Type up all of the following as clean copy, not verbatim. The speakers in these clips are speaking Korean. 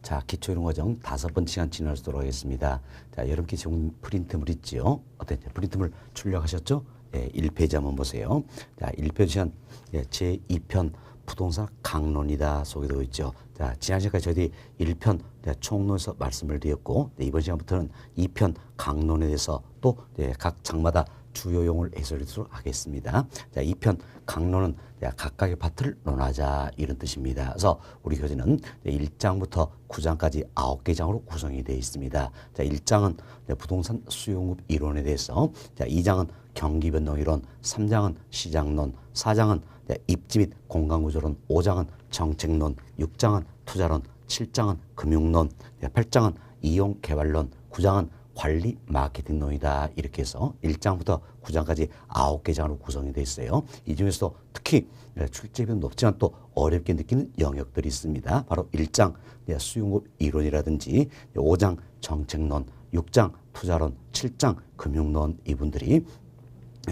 자, 기초이론과정 5번째 시간 지나도록 하겠습니다. 자, 여러분께 좋은 프린트물 있지요? 어떤 프린트물 출력하셨죠? 예, 1페이지 한번 보세요. 자, 1페이지 시간 예, 제2편 부동산 강론이다 소개되고 있죠. 자, 지난 시간까지 저희들이 1편 총론에서 말씀을 드렸고, 네, 이번 시간부터는 2편 강론에 대해서 또 각 장마다 주요 용어를 해설하도록 하겠습니다. 자, 2편 강론은 각각의 파트를 논하자 이런 뜻입니다. 그래서 우리 교재는 1장부터 9장까지 9개 장으로 구성이 되어 있습니다. 자, 1장은 부동산 수요공급 이론에 대해서, 자, 2장은 경기변동이론, 3장은 시장론, 4장은 입지 및 공간구조론, 5장은 정책론, 6장은 투자론, 7장은 금융론, 8장은 이용개발론, 9장은 관리 마케팅론이다. 이렇게 해서 1장부터 9장까지 9개 장으로 구성이 되어 있어요. 이 중에서도 특히 출제비는 높지만 또 어렵게 느끼는 영역들이 있습니다. 바로 1장 수요공급 이론이라든지, 5장 정책론, 6장 투자론, 7장 금융론, 이분들이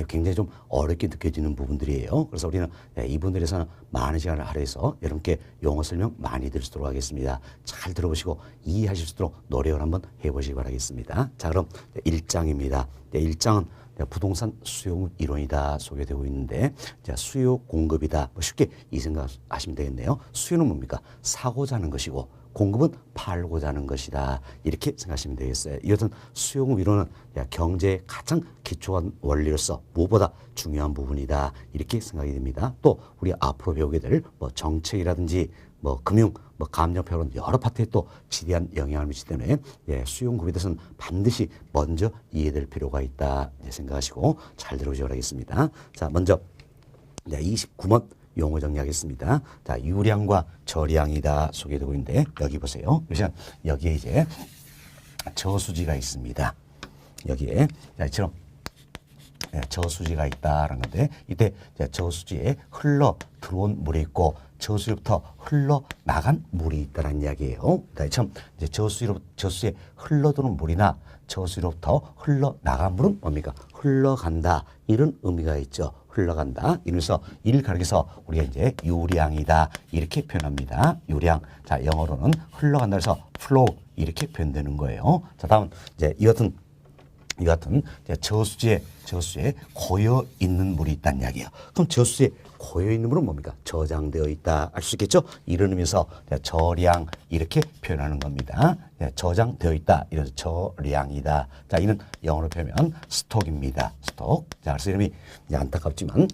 굉장히 좀 어렵게 느껴지는 부분들이에요. 그래서 우리는 이분들에서는 많은 시간을 할애해서 여러분께 용어 설명 많이 드릴 수 있도록 하겠습니다. 잘 들어보시고 이해하실 수 있도록 노력을 한번 해보시기 바라겠습니다. 자, 그럼 1장입니다. 1장은 부동산 수요공급 이론이다 소개되고 있는데, 자, 수요 공급이다. 뭐 쉽게 이 생각하시면 되겠네요. 수요는 뭡니까? 사고자 하는 것이고, 공급은 팔고자 하는 것이다. 이렇게 생각하시면 되겠어요. 이것은 수요공급 이론은 경제의 가장 기초한 원리로서 무엇보다 중요한 부분이다. 이렇게 생각이 됩니다. 또 우리 앞으로 배우게 될 뭐 정책이라든지 뭐 금융, 뭐 감정평론 여러 파트에 또 지대한 영향을 미치기 때문에 수요공급에 대해서는 반드시 먼저 이해될 필요가 있다 생각하시고 잘 들어보시기 바라겠습니다. 자, 먼저 29번 용어 정리하겠습니다. 자, 유량과 저량이다 소개되고 있는데, 여기 보세요. 여기에 이제 저수지가 있습니다. 여기에 이처럼 저수지가 있다라는 건데, 이때 저수지에 흘러 들어온 물이 있고 저수지로부터 흘러 나간 물이 있다는 이야기예요. 참 저수지에 흘러들어온 물이나 저수지로부터 흘러 나간 물은 뭡니까? 흘러간다. 이런 의미가 있죠. 흘러간다. 이러면서 이를 가리켜서 우리가 이제 유량이다 이렇게 표현합니다. 유량. 자, 영어로는 흘러간다 해서 flow 이렇게 표현되는 거예요. 자, 다음 이제 이 같은 저수지에 고여 있는 물이 있다는 이야기예요. 그럼 저수지에 고여 있는 물은 뭡니까? 저장되어 있다. 알 수 있겠죠? 이런 의미에서 저량 이렇게 표현하는 겁니다. 저장되어 있다. 이래서 저량이다. 자, 이는 영어로 표현하면 스톡입니다. 스톡. 자, 그래서 이름이 안타깝지만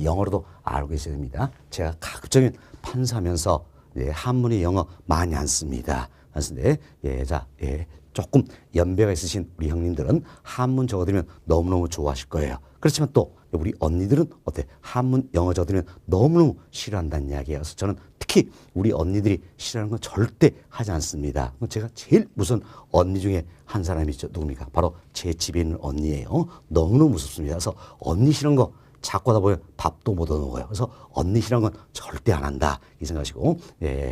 영어로도 알고 계셔야 됩니다. 제가 가급적이면 판사하면서 한문의 영어 많이 안 씁니다. 안 쓰는데 조금 연배가 있으신 우리 형님들은 한문 적어드리면 너무너무 좋아하실 거예요. 그렇지만 또 우리 언니들은 어때? 한문 영어 적어드리면 너무너무 싫어한다는 이야기예요. 그래서 저는 특히 우리 언니들이 싫어하는 건 절대 하지 않습니다. 제가 제일 무서운 언니 중에 한 사람이 있죠. 누굽니까? 바로 제 집에 있는 언니예요. 너무너무 무섭습니다. 그래서 언니 싫은 거 자꾸 하다 보면 밥도 못 얻어먹어요. 그래서 언니 싫어하는 건 절대 안 한다. 이 생각하시고,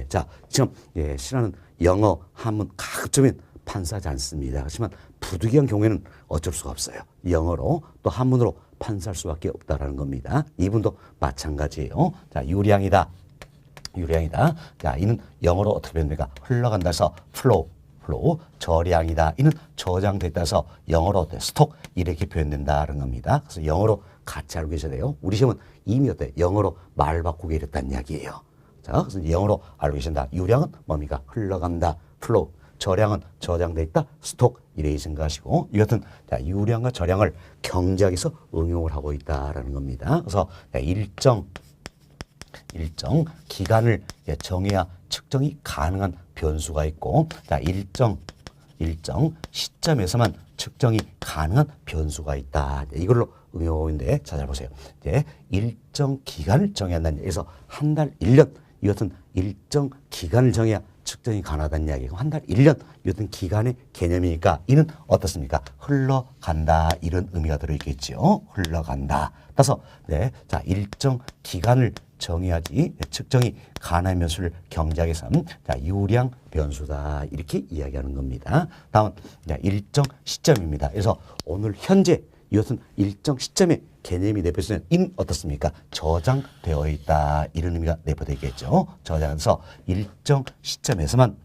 자, 지금 싫어하는 영어, 한문 가급적이면 판사하지 않습니다. 그렇지만 부득이한 경우에는 어쩔 수가 없어요. 영어로 또 한문으로 판사할 수밖에 없다라는 겁니다. 이분도 마찬가지예요. 자, 유량이다. 자, 이는 영어로 어떻게 표현됩니까? 흘러간다 해서 flow. 저량이다. 이는 저장됐다 해서 영어로 스톡 이렇게 표현된다는 겁니다. 그래서 영어로 같이 알고 계셔야 돼요. 우리 시험은 이미 어때? 영어로 말 바꾸게 이랬다는 이야기예요. 자, 그래서 영어로 알고 계신다. 유량은 뭡니까? 흘러간다. flow. 저량은 저장돼 있다. 스톡 이래 생각하시고, 이것은 유량과 저량을 경제학에서 응용을 하고 있다라는 겁니다. 그래서 일정 기간을 정해야 측정이 가능한 변수가 있고, 일정 시점에서만 측정이 가능한 변수가 있다. 이걸로 응용하고 있는데, 자, 잘 보세요. 일정 기간을 정해야 한다는 얘기에서 한 달, 1년, 이것은 일정 기간을 정해야 측정이 가능하다는 이야기고, 한 달, 1년 이것은 기간의 개념이니까 이는 어떻습니까? 흘러간다 이런 의미가 들어있겠죠. 흘러간다. 따라서 자, 일정 기간을 정해야지 측정이 가능한 변수를 경제학에서는 유량 변수다 이렇게 이야기하는 겁니다. 다음 일정 시점입니다. 그래서 오늘 현재 이것은 일정 시점에 개념이 내포되는 인 어떻습니까? 저장되어 있다 이런 의미가 내포되겠죠. 저장해서 일정 시점에서만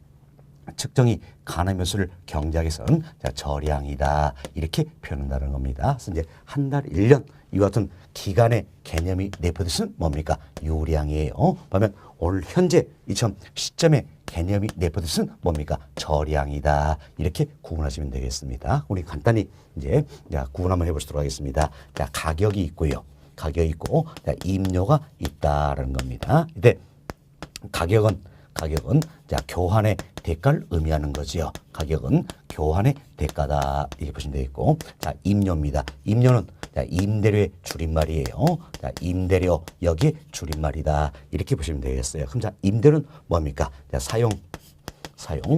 측정이 가능한 묘수를 경제학에서는 자, 절량이다 이렇게 표현한다는 겁니다. 그래서 이제 한 달, 1년 이와 같은 기간의 개념이 내포되는 뭡니까? 유량이에요. 그러면 오늘 현재 이처럼 시점의 개념이 내포되는 뭡니까? 절량이다 이렇게 구분하시면 되겠습니다. 우리 간단히 이제 구분 한번 해보도록 하겠습니다. 자, 가격이 있고요. 가격이 있고 자, 임료가 있다라는 겁니다. 이때 가격은 자, 교환의 대가를 의미하는 거지요. 가격은 교환의 대가다 이렇게 보시면 되겠고, 자, 임료입니다. 임료는 자, 임대료의 줄임말이에요. 자, 임대료 여기에 줄임말이다 이렇게 보시면 되겠어요. 그럼 자, 임대료는 뭡니까? 자, 사용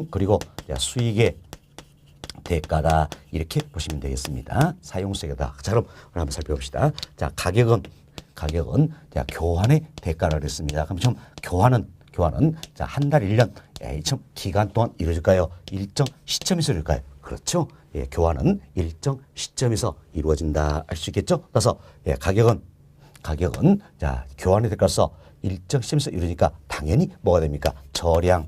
그리고 자, 수익의 대가다 이렇게 보시면 되겠습니다. 사용수익이다. 자, 그럼 한번 살펴봅시다. 자, 가격은 자, 교환의 대가라 그랬습니다. 그럼 좀 교환은 자, 한 달, 1년 일정 기간 동안 이루어질까요? 일정 시점에서 이루어질까요? 그렇죠. 예, 교환은 일정 시점에서 이루어진다 알 수 있겠죠? 따라서 예, 가격은 자, 교환의 대가로서 일정 시점에서 이루어지니까 당연히 뭐가 됩니까? 절량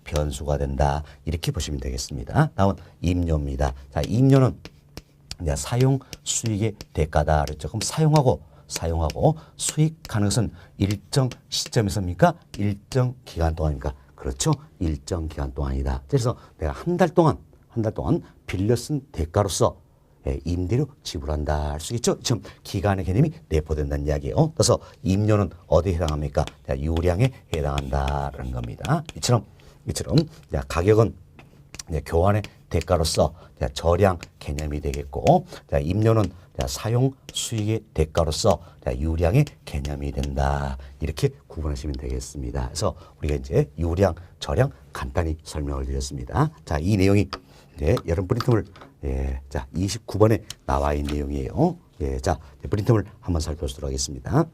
변수가 된다 이렇게 보시면 되겠습니다. 다음은 임료입니다. 자, 임료는 자, 사용 수익의 대가다 그랬죠. 그럼 사용하고 수익하는 것은 일정 시점에서입니까? 일정 기간 동안입니까? 그렇죠. 일정 기간 동안이다. 그래서 내가 한 달 동안 빌려 쓴 대가로서 임대료 지불한다 할 수 있죠. 지금 기간의 개념이 내포된다는 이야기예요. 그래서 임료는 어디에 해당합니까? 자, 유량에 해당한다라는 겁니다. 이처럼 자, 가격은 교환의 대가로서 자, 절량 개념이 되겠고, 자, 임료는 자, 사용 수익의 대가로서 자, 유량의 개념이 된다 이렇게 구분하시면 되겠습니다. 그래서 우리가 이제 유량, 절량 간단히 설명을 드렸습니다. 자, 이 내용이 여러분 프린트물 자 29번에 나와 있는 내용이에요. 자, 프린트물 한번 살펴보도록 하겠습니다.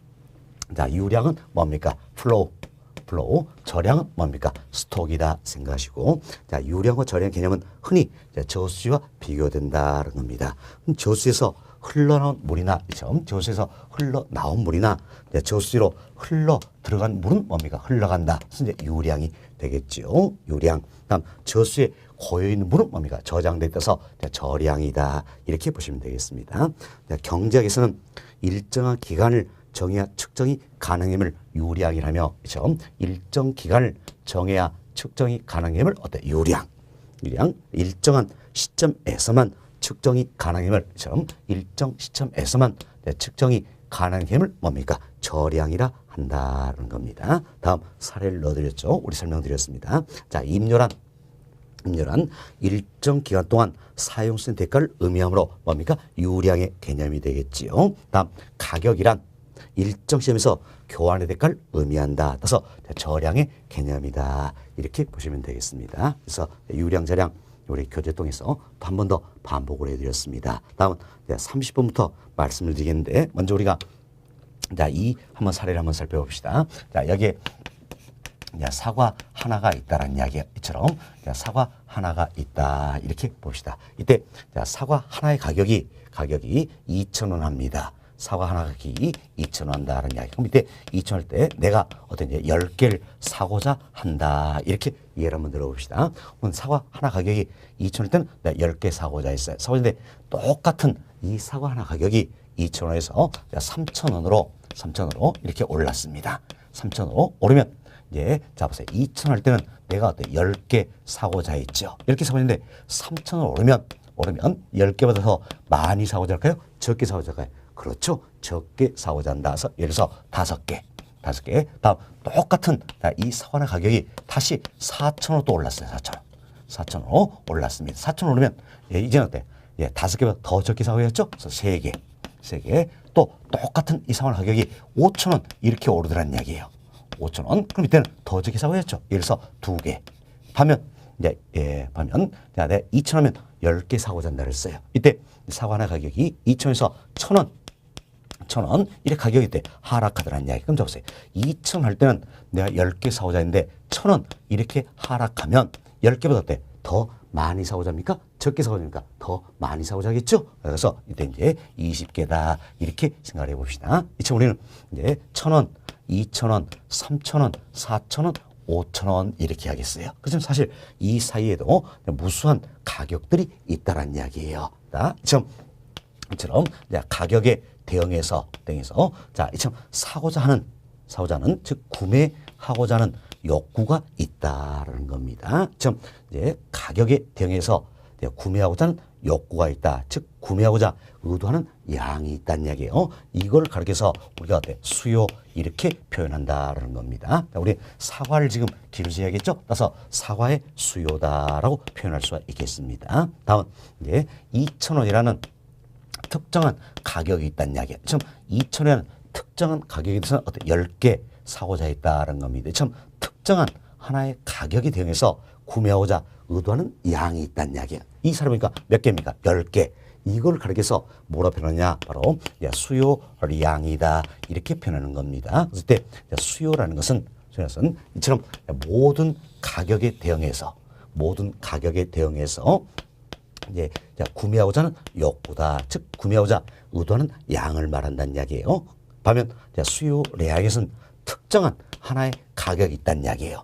자, 유량은 뭡니까? 플로우, 절량은 뭡니까? 스톡이다 생각하시고, 자, 유량과 절량 개념은 흔히 저수지와 비교된다는 겁니다. 저수지에서 흘러나온 물이나 저수지에서 흘러나온 물이나 저수지로 흘러 들어간 물은 뭡니까? 흘러간다. 그래서 이제 유량이 되겠죠. 유량. 다음 저수지에 고여 있는 물은 뭡니까? 저장돼 있어서 절량이다 이렇게 보시면 되겠습니다. 경제학에서는 일정한 기간을 정해야 측정이 가능함을 유량이라며, 그렇죠? 일정 기간을 정해야 측정이 가능함을 유량. 일정한 시점에서만 측정이 가능함을, 그렇죠? 일정 시점에서만 측정이 가능함을 뭡니까? 절량이라 한다는 겁니다. 다음 사례를 넣어드렸죠. 우리 설명드렸습니다. 자, 임료란 일정 기간 동안 사용된 대가를 의미하므로 뭡니까? 유량의 개념이 되겠지요. 다음 가격이란 일정 시점에서 교환의 대가를 의미한다. 따라서 절량의 개념이다 이렇게 보시면 되겠습니다. 그래서 유량, 절량 우리 교재통에서 또 한 번 더 반복을 해드렸습니다. 다음은 30번부터 말씀을 드리겠는데, 먼저 우리가 자, 이 한번 사례를 한번 살펴봅시다. 자, 여기에 사과 하나가 있다라는 이야기처럼 사과 하나가 있다 이렇게 봅시다. 이때 사과 하나의 가격이 2,000원 합니다. 사과 하나 가격이 2,000원 한다는 이야기. 그럼 이때 2,000원 할 때 내가 어떤 이제 10개를 사고자 한다 이렇게 이해를 한번 들어봅시다. 그럼 사과 하나 가격이 2,000원 할 때는 내가 10개 사고자 했어요. 사고자인데 똑같은 이 사과 하나 가격이 2,000원에서 3,000원으로 이렇게 올랐습니다. 3,000원으로 오르면 자 보세요. 2,000원 할 때는 내가 어때 10개 사고자 했죠. 10개 사고자 했는데 3,000원 오르면 10개보다 더 많이 사고자 할까요? 적게 사고자 할까요? 그렇죠. 적게 사고자 한다. 그래서 예를 들어서 5개. 다음 똑같은 이 사과의 가격이 다시 4,000원 또 올랐어요. 4,000원 올랐습니다. 4,000원 오르면 이제는 어때? 5개보다 더 적게 사고자 했죠? 그래서 3개. 또 똑같은 이 사과 가격이 5,000원 이렇게 오르더라는 이야기예요. 5,000원. 그럼 이때는 더 적게 사고했죠. 예를 들어서 2개. 반면 내가 2,000원이면 10개 사고자 한다 그랬어요. 이때 사과 하나 가격이 2,000원에서 1,000원 이렇게 가격이 때 하락하더라는 이야기. 그럼 보세요. 2,000원 할 때는 내가 10개 사고자 했는데 1,000원 이렇게 하락하면 10개보다 어때? 더 많이 사고자 합니까? 적게 사고자 합니까? 더 많이 사고자 하겠죠? 그래서 이때 이제 20개다 이렇게 생각을 해봅시다. 이처럼 우리는 이제 1,000원, 2,000원, 3,000원, 4,000원, 5천 원 이렇게 하겠어요. 그렇지만 사실 이 사이에도 무수한 가격들이 있다란 이야기예요. 자, 이처럼 가격에 대응해서 자, 이처럼 사고자 하는 즉 구매하고자 하는 욕구가 있다라는 겁니다. 즉 이제 가격에 대응해서 구매하고자 하는 욕구가 있다. 즉 구매하고자 의도하는 양이 있다는 이야기예요. 이걸 가리켜서 우리가 수요 이렇게 표현한다라는 겁니다. 우리 사과를 지금 기르셔야겠죠. 따라서 사과의 수요다라고 표현할 수가 있겠습니다. 다음 이제 2,000원이라는 특정한 가격이 있다는 이야기예요. 참 2,000원이라는 특정한 가격에 대해서 10개 사고자 했다는 겁니다. 참 특정한 하나의 가격에 대응해서 구매하고자 의도하는 양이 있다는 이야기예요. 이 사람이니까 몇 개입니까? 10개. 이걸 가리켜서 뭐라 표현하냐? 바로 수요량이다. 이렇게 표현하는 겁니다. 그래서 때 수요라는 것은 이처럼 모든 가격에 대응해서 이제 구매하고자 하는 욕구다. 즉 구매하고자 의도하는 양을 말한다는 이야기예요. 반면 수요량에서는 특정한 하나의 가격이 있다는 이야기예요.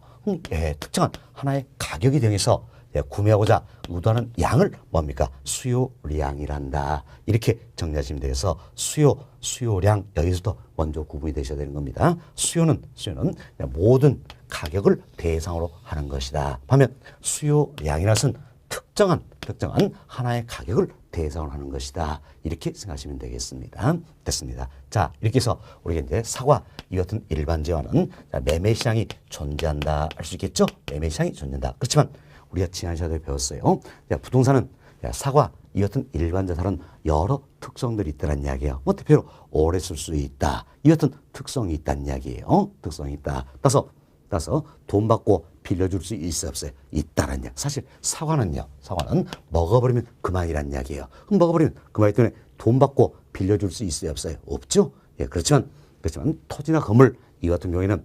특정한 하나의 가격에 대응해서 구매하고자 의도하는 양을 뭡니까? 수요량이란다. 이렇게 정리하시면 되겠어. 수요량 여기서도 먼저 구분이 되셔야 되는 겁니다. 수요는 모든 가격을 대상으로 하는 것이다. 반면 수요량이라는 것은 특정한 하나의 가격을 대상으로 하는 것이다. 이렇게 생각하시면 되겠습니다. 됐습니다. 자, 이렇게 해서 우리가 이제 사과 이 같은 일반 재화는 매매 시장이 존재한다 할 수 있겠죠? 매매 시장이 존재한다. 그렇지만 우리가 지난 시간에 배웠어요. 부동산은 사과 이 같은 일반 자산은 여러 특성들이 있다는 이야기예요. 뭐 대표로 오래 쓸 수 있다. 이 같은 특성이 있다는 이야기예요. 특성이 있다. 따라서 돈 받고 빌려줄 수 있어 없어요? 있다는 이야기. 사실 사과는 먹어버리면 그만이라는 이야기예요. 그럼 먹어버리면 그만이기 때문에 돈 받고 빌려줄 수 있어요 없어요? 없죠. 예, 그렇지만 토지나 건물 이 같은 경우에는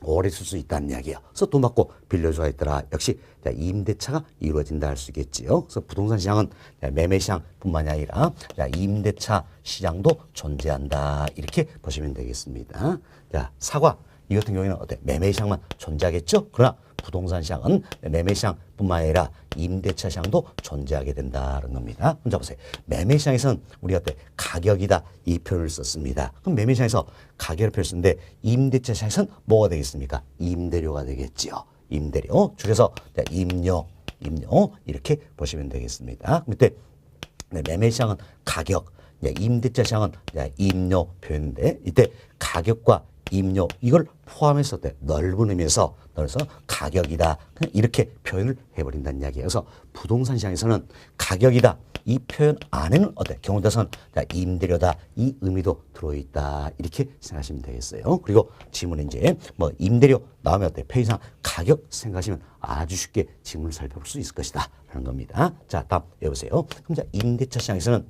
오래 쓸 수 있다는 이야기예요. 그래서 돈 받고 빌려줘야 했더라. 역시 임대차가 이루어진다 할 수 있겠지요. 그래서 부동산 시장은 매매 시장뿐만이 아니라 임대차 시장도 존재한다. 이렇게 보시면 되겠습니다. 자, 사과 이 같은 경우에는 매매 시장만 존재하겠죠. 그러나 부동산 시장은 매매 시장뿐만 아니라 임대차 시장도 존재하게 된다는 겁니다. 혼자 보세요. 매매 시장에서는 우리가 가격이다 이 표현을 썼습니다. 그럼 매매 시장에서 가격을 표현 쓰는데 임대차 시장에서는 뭐가 되겠습니까? 임대료가 되겠지요. 임대료 줄여서 임료 이렇게 보시면 되겠습니다. 그때 매매 시장은 가격, 임대차 시장은 임료 표현인데 이때 가격과 임료 이걸 포함해서 넓은 의미에서 가격이다 이렇게 표현을 해버린다는 이야기예요. 그래서 부동산 시장에서는 가격이다 이 표현 안에는 경우에 따라서는 임대료다 이 의미도 들어있다 이렇게 생각하시면 되겠어요. 그리고 지문에 이제 임대료 나오면 편의상 가격 생각하시면 아주 쉽게 지문을 살펴볼 수 있을 것이다 라는 겁니다. 자, 다음 여보세요. 그럼 임대차 시장에서는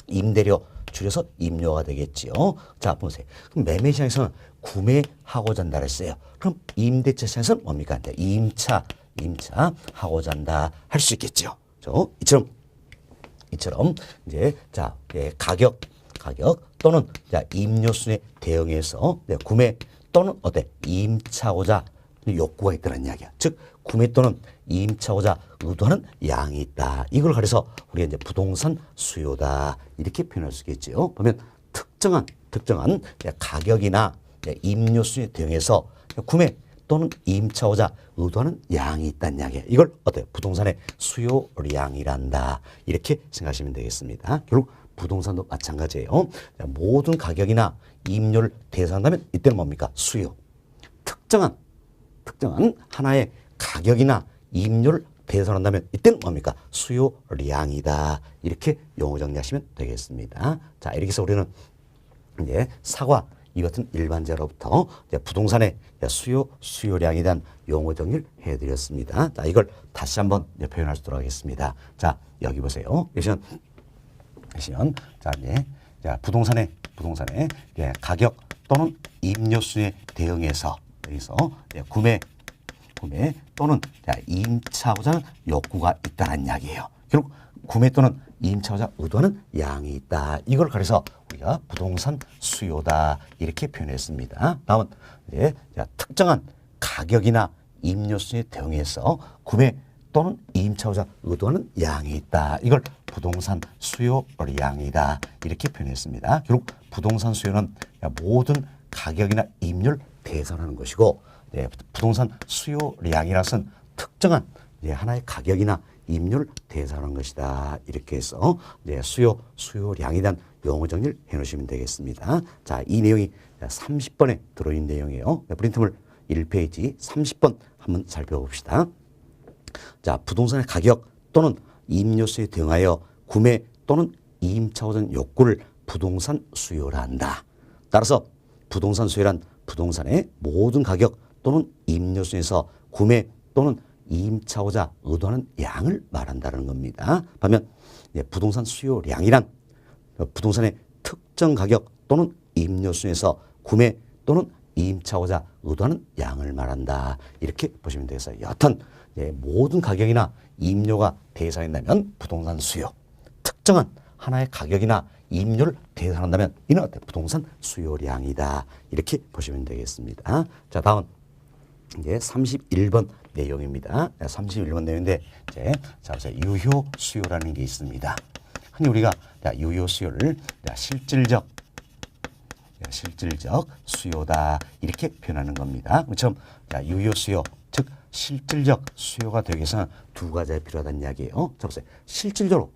임대료 줄여서 임료가 되겠지요. 자, 보세요. 그럼 매매 시장에서는 구매하고자 한다 그랬어요. 그럼 임대차 시장에서는 뭡니까? 임차하고자 한다 할 수 있겠죠. 이처럼 이제 가격 또는 임료순에 대응해서 구매 또는 임차하고자 욕구가 있다는 이야기야. 즉 구매 또는 임차하고자 의도하는 양이 있다. 이걸 가려서 우리가 이제 부동산 수요다 이렇게 표현할 수 있겠지요. 보면 특정한 가격이나 임료순에 대응해서 구매 또는 임차하고자 의도하는 양이 있다는 이야기예요. 이걸 부동산의 수요량이란다 이렇게 생각하시면 되겠습니다. 결국 부동산도 마찬가지예요. 모든 가격이나 임료를 대상한다면 이때는 뭡니까? 수요. 특정한 하나의 가격이나 임료를 대상한다면 이때는 뭡니까? 수요량이다. 이렇게 용어 정리하시면 되겠습니다. 자, 이렇게 해서 우리는 이제 사과 이 같은 일반자로부터 부동산의 수요량에 대한 용어 정리를 해드렸습니다. 자, 이걸 다시 한번 표현할 수 있도록 하겠습니다. 자, 여기 보세요. 보시면 자, 부동산의 가격 또는 임료수에 대응해서 구매 또는 임차하고자 하는 욕구가 있다는 이야기예요. 결국 구매 또는 임차하고자 의도하는 양이 있다. 이걸 가려서 우리가 부동산 수요다 이렇게 표현했습니다. 다음은 특정한 가격이나 임료수에 대응해서 구매 또는 임차고자 의도하는 양이 있다. 이걸 부동산 수요량이다. 이렇게 표현했습니다. 결국 부동산 수요는 모든 가격이나 임료를 대상하는 것이고, 부동산 수요량이라서는 특정한 하나의 가격이나 임료를 대상하는 것이다. 이렇게 해서 수요량에 대한 용어 정리를 해놓으시면 되겠습니다. 자, 이 내용이 30번에 들어있는 내용이에요. 프린트물 1페이지 30번 한번 살펴봅시다. 자, 부동산의 가격 또는 임료수에 대응하여 구매 또는 임차고자 욕구를 부동산 수요라 한다. 따라서 부동산 수요란 부동산의 모든 가격 또는 임료수에서 구매 또는 임차고자 의도하는 양을 말한다는 겁니다. 반면 부동산 수요량이란 부동산의 특정 가격 또는 임료수에서 구매 또는 임차고자 의도하는 양을 말한다. 이렇게 보시면 되겠어요. 여하튼 모든 가격이나 임료가 대상한다면 부동산 수요, 특정한 하나의 가격이나 임료를 대상한다면 이는 부동산 수요량이다. 이렇게 보시면 되겠습니다. 자, 다음 이제 31번 내용입니다. 31번 내용인데 자, 보세요. 유효 수요라는 게 있습니다. 흔히 우리가 유효 수요를 실질적 수요다 이렇게 표현하는 겁니다. 그렇죠? 유효 수요, 즉 실질적 수요가 되기 위해서는 두 가지가 필요하다는 이야기예요. 자, 보세요. 실질적으로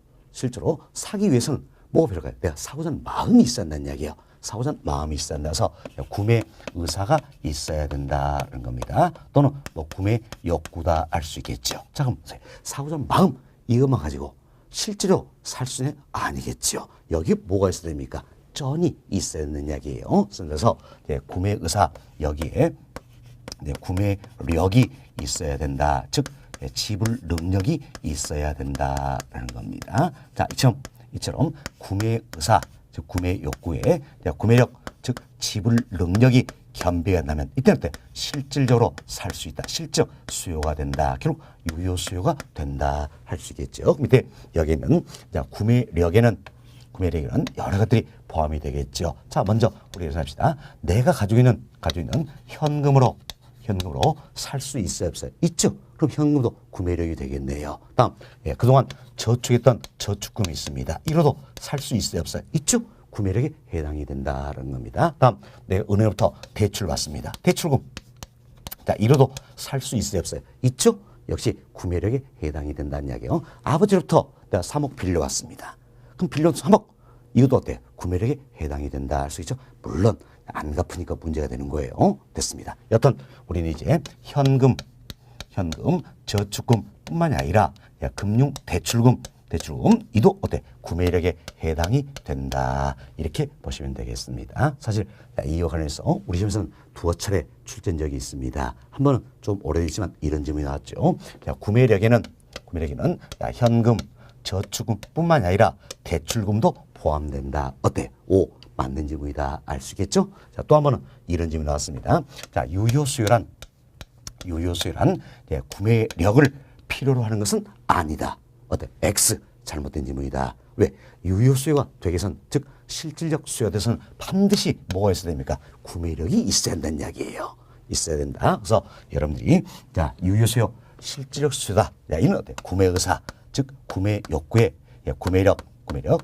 사기 위해서는 뭐가 필요할까요? 내가 사고자 하는 마음이 있어야 한다는 이야기예요. 사고자 하는 마음이 있어야 한다. 그래서 구매 의사가 있어야 된다는 겁니다. 또는 구매 욕구다 할 수 있겠죠. 자, 그럼 사고자 하는 마음 이것만 가지고 실제로 살 수는 아니겠죠. 여기 뭐가 있어야 됩니까? 전이 있어야 되는 이야기예요. 그래서 구매 의사 여기에 구매력이 있어야 된다. 즉 지불 능력이 있어야 된다라는 겁니다. 자, 이처럼 구매 의사, 즉 구매 욕구에 구매력, 즉 지불 능력이 겸비한다면 이때는 실질적으로 살 수 있다. 실적 수요가 된다. 결국 유효 수요가 된다 할 수 있겠죠. 밑에 여기는 구매력에는 여러 것들이 포함이 되겠죠. 자, 먼저 우리 예상합시다. 내가 가지고 있는 현금으로 살 수 있어요, 없어요? 있죠. 그럼 현금도 구매력이 되겠네요. 다음, 그동안 저축했던 저축금이 있습니다. 이로도 살 수 있어요, 없어요? 있죠. 구매력에 해당이 된다는 겁니다. 다음, 내가 은행으로부터 대출 받습니다. 대출금. 자, 이로도 살 수 있어요, 없어요? 있죠. 역시 구매력에 해당이 된다는 이야기예요. 아버지로부터 내가 3억 빌려왔습니다. 그럼 빌려온 3억 이것도 어때? 구매력에 해당이 된다 할 수 있죠. 물론 안 갚으니까 문제가 되는 거예요. 됐습니다. 여튼 우리는 이제 현금, 저축금뿐만이 아니라 금융 대출금 이도 어때? 구매력에 해당이 된다. 이렇게 보시면 되겠습니다. 사실 이와 관련해서 우리 시험에서는 두어 차례 출제한 적이 있습니다. 한 번은 좀 오래됐지만 이런 질문이 나왔죠. 구매력에는 현금, 저축금뿐만이 아니라 대출금도 포함된다. 어때? 오, 맞는 질문이다. 알 수 있겠죠? 자, 또 한 번은 이런 질문이 나왔습니다. 자, 유효 수요란 구매력을 필요로 하는 것은 아니다. 어때? X. 잘못된 질문이다. 왜? 유효 수요가 되기 위해서는, 즉 실질적 수요가 돼서는 반드시 뭐가 있어야 됩니까? 구매력이 있어야 한다는 이야기예요. 있어야 된다. 그래서 여러분들이 유효 수요, 실질적 수요다. 이는 어때? 구매 의사, 즉 구매 욕구에 구매력,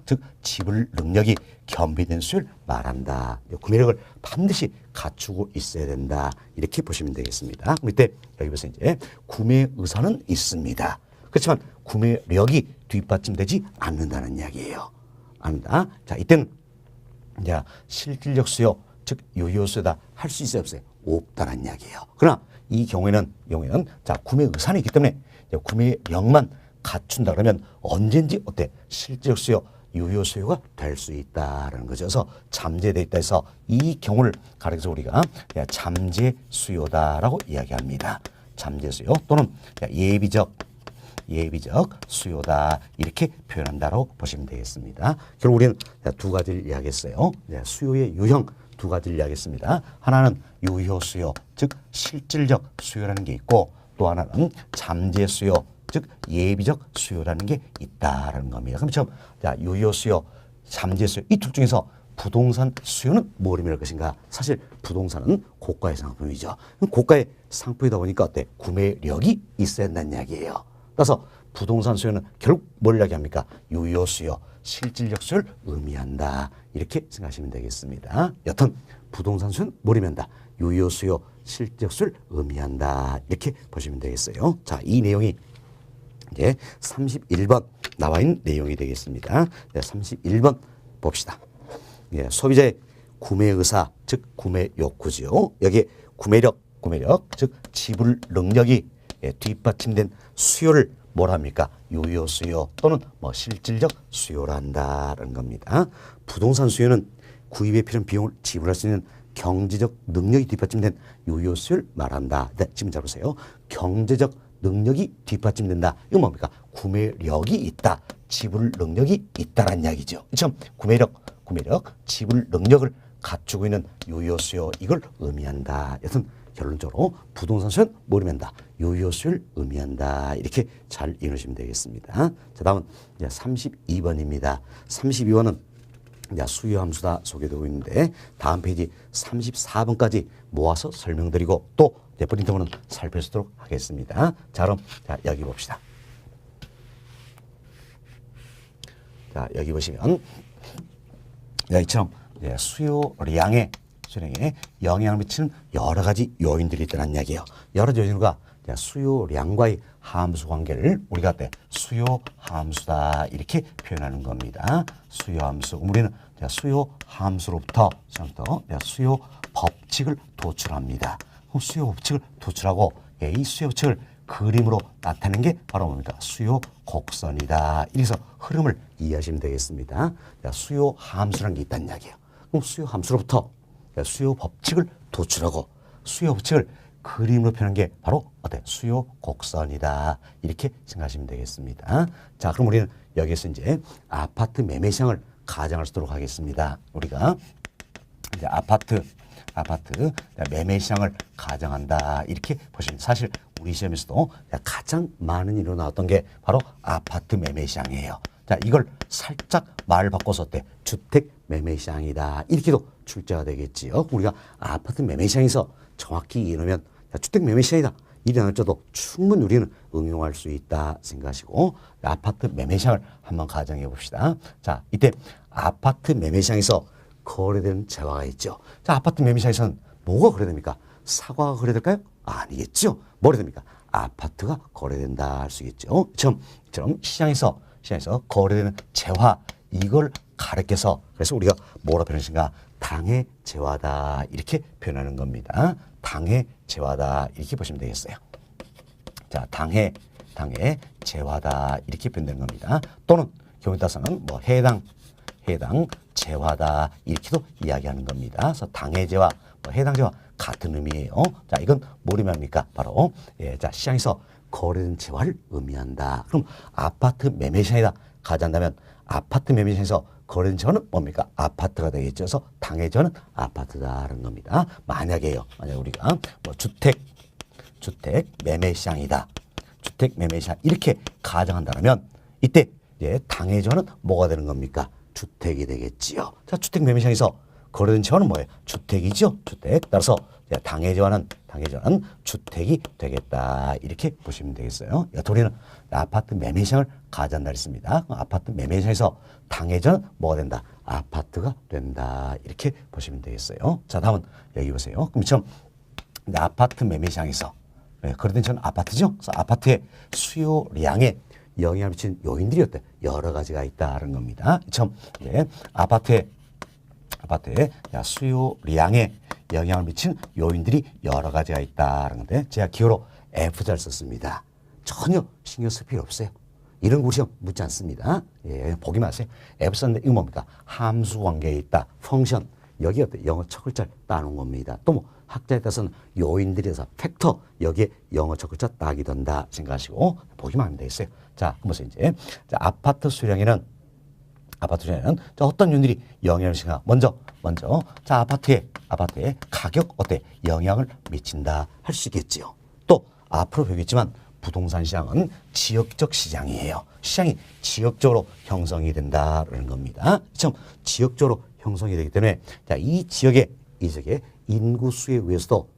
즉 지불 능력이 겸비된 수요를 말한다. 구매력을 반드시 갖추고 있어야 된다. 이렇게 보시면 되겠습니다. 이때 여기 보세요. 이제 구매 의사는 있습니다. 그렇지만 구매력이 뒷받침되지 않는다는 이야기예요. 않는다. 자, 이때는 실질적 수요, 즉 유효 수요다 할 수 있어요, 없어요? 없다는 이야기예요. 그러나 이 경우에는 구매 의사는 있기 때문에 구매력만 갖춘다 그러면 언제든지 어때? 실질적 수요, 유효 수요가 될 수 있다라는 거죠. 그래서 잠재되어 있다 해서 이 경우를 가리켜서 우리가 잠재 수요다라고 이야기합니다. 잠재 수요 또는 예비적 수요다 이렇게 표현한다고 보시면 되겠습니다. 결국 우리는 두 가지를 이야기했어요. 수요의 유형 두 가지를 이야기했습니다. 하나는 유효 수요, 즉 실질적 수요라는 게 있고, 또 하나는 잠재 수요, 즉 예비적 수요라는 게 있다라는 겁니다. 그럼 유효 수요, 잠재 수요 이 둘 중에서 부동산 수요는 뭘 의미할 것인가? 사실 부동산은 고가의 상품이죠. 고가의 상품이다 보니까 어때? 구매력이 있어야 한다는 이야기예요. 따라서 부동산 수요는 결국 뭘 이야기합니까? 유효 수요, 실질적 수요를 의미한다. 이렇게 생각하시면 되겠습니다. 여튼 부동산 수요는 뭘 의미한다? 유효 수요, 실질적 수요를 의미한다. 이렇게 보시면 되겠어요. 자, 이 내용이 이제 31번 나와 있는 내용이 되겠습니다. 31번 봅시다. 예, 소비자의 구매 의사, 즉 구매 욕구지요. 여기에 구매력, 즉 지불 능력이 뒷받침된 수요를 뭐라 합니까? 유효 수요 또는 뭐 실질적 수요라 한다는 겁니다. 부동산 수요는 구입에 필요한 비용을 지불할 수 있는 경제적 능력이 뒷받침된 유효 수요를 말한다. 네, 지금 잘 보세요. 경제적 능력이 뒷받침된다. 이건 뭡니까? 구매력이 있다. 지불 능력이 있다라는 이야기죠. 참 구매력, 지불 능력을 갖추고 있는 유효 수요 이걸 의미한다. 여튼 결론적으로 부동산 수요는 뭘 의미한다? 유효 수요를 의미한다. 이렇게 잘 이해하시면 되겠습니다. 자, 다음은 32번입니다. 32번은 수요 함수다 소개되고 있는데 다음 페이지 34번까지 모아서 설명드리고 또 프린트본은 살펴보도록 하겠습니다. 자, 그럼 여기 봅시다. 자, 여기 보시면 여기처럼 수요량에 영향을 미치는 여러 가지 요인들이 있다는 이야기예요. 여러 요인과 수요량과의 함수 관계를 우리가 수요 함수다 이렇게 표현하는 겁니다. 수요 함수. 우리는 수요 함수로부터 수요 법칙을 도출합니다. 수요 법칙을 도출하고 이 수요 법칙을 그림으로 나타내는 게 바로 뭡니까? 수요 곡선이다. 이래서 흐름을 이해하시면 되겠습니다. 수요 함수라는 게 있다는 이야기예요. 그럼 수요 함수로부터 수요 법칙을 도출하고 수요 법칙을 그림으로 표현한 게 바로 수요 곡선이다. 이렇게 생각하시면 되겠습니다. 자, 그럼 우리는 여기서 이제 아파트 매매 시장을 가정할 수 있도록 하겠습니다. 우리가 이제 아파트 매매 시장을 가정한다. 이렇게 보시면 사실 우리 시험에서도 가장 많은 일로 나왔던 게 바로 아파트 매매 시장이에요. 자, 이걸 살짝 말을 바꿔서 주택 매매 시장이다. 이렇게도 출제가 되겠지요. 우리가 아파트 매매 시장에서 정확히 이해하면 주택 매매 시장이다. 이래놓고도 충분히 우리는 응용할 수 있다 생각하시고 아파트 매매 시장을 한번 가정해 봅시다. 자, 이때 아파트 매매 시장에서 거래되는 재화가 있죠. 자, 아파트 매매 시장에서는 뭐가 거래됩니까? 사과가 거래될까요? 아니겠죠. 뭐가 됩니까? 아파트가 거래된다 할 수 있겠죠. 처럼 시장에서 거래되는 재화 이걸 가르쳐서 그래서 우리가 뭐라 표현하신가? 당해 재화다 이렇게 표현하는 겁니다. 당해 재화다 이렇게 보시면 되겠어요. 자, 당해 재화다 이렇게 표현되는 겁니다. 또는 경우에 따라서는 뭐 해당 재화다 이렇게도 이야기하는 겁니다. 그래서 당해 재화, 해당 재화 같은 의미예요. 자, 이건 뭘 의미합니까? 바로 자, 시장에서 거래된 재화를 의미한다. 그럼 아파트 매매 시장이다 가져간다면 아파트 매매 시장에서 거래된 재화는 뭡니까? 아파트가 되겠죠. 그래서 당해 재화는 아파트다라는 겁니다. 만약에 우리가 주택 매매 시장이다. 주택 매매 시장 이렇게 가정한다면 이때 당해 재화는 뭐가 되는 겁니까? 주택이 되겠지요. 자, 주택 매매 시장에서 거래된 재화는 뭐예요? 주택이죠. 주택. 따라서 당해 재화는 주택이 되겠다. 이렇게 보시면 되겠어요. 우리는 아파트 매매 시장을 가져간다 했습니다. 아파트 매매 시장에서 당해 재화는 뭐가 된다? 아파트가 된다. 이렇게 보시면 되겠어요. 자, 다음은 여기 보세요. 그럼 처음 아파트 매매 시장에서 거래된 재화는 아파트죠. 그래서 아파트의 수요량에 영향을 미치는 요인들이 여러 가지가 있다는 겁니다. 처음 아파트의 수요량에 영향을 미치는 요인들이 여러 가지가 있다는 건데 제가 기호로 F자를 썼습니다. 전혀 신경 쓸 필요 없어요. 이런 거 우리 시험 묻지 않습니다. 보기 마세요. F 썼는데 이거 뭡니까? 함수 관계에 있다. 펑션. 여기 영어 첫 글자를 따놓은 겁니다. 또 뭐 학자에 따라서는 요인들에서 팩터 여기에 영어 첫 글자 따기 된다 생각하시고 보기만 하면 되겠어요. 자, 그러면서 이제 아파트 수요량에는 어떤 요인들이 영향을 미치는가? 먼저 자, 아파트의 가격 영향을 미친다 할 수 있겠지요. 또 앞으로 배우겠지만 부동산 시장은 지역적 시장이에요. 시장이 지역적으로 형성이 된다는 겁니다. 지역적으로 형성이 되기 때문에 자, 이 지역의 인구수에 의해서도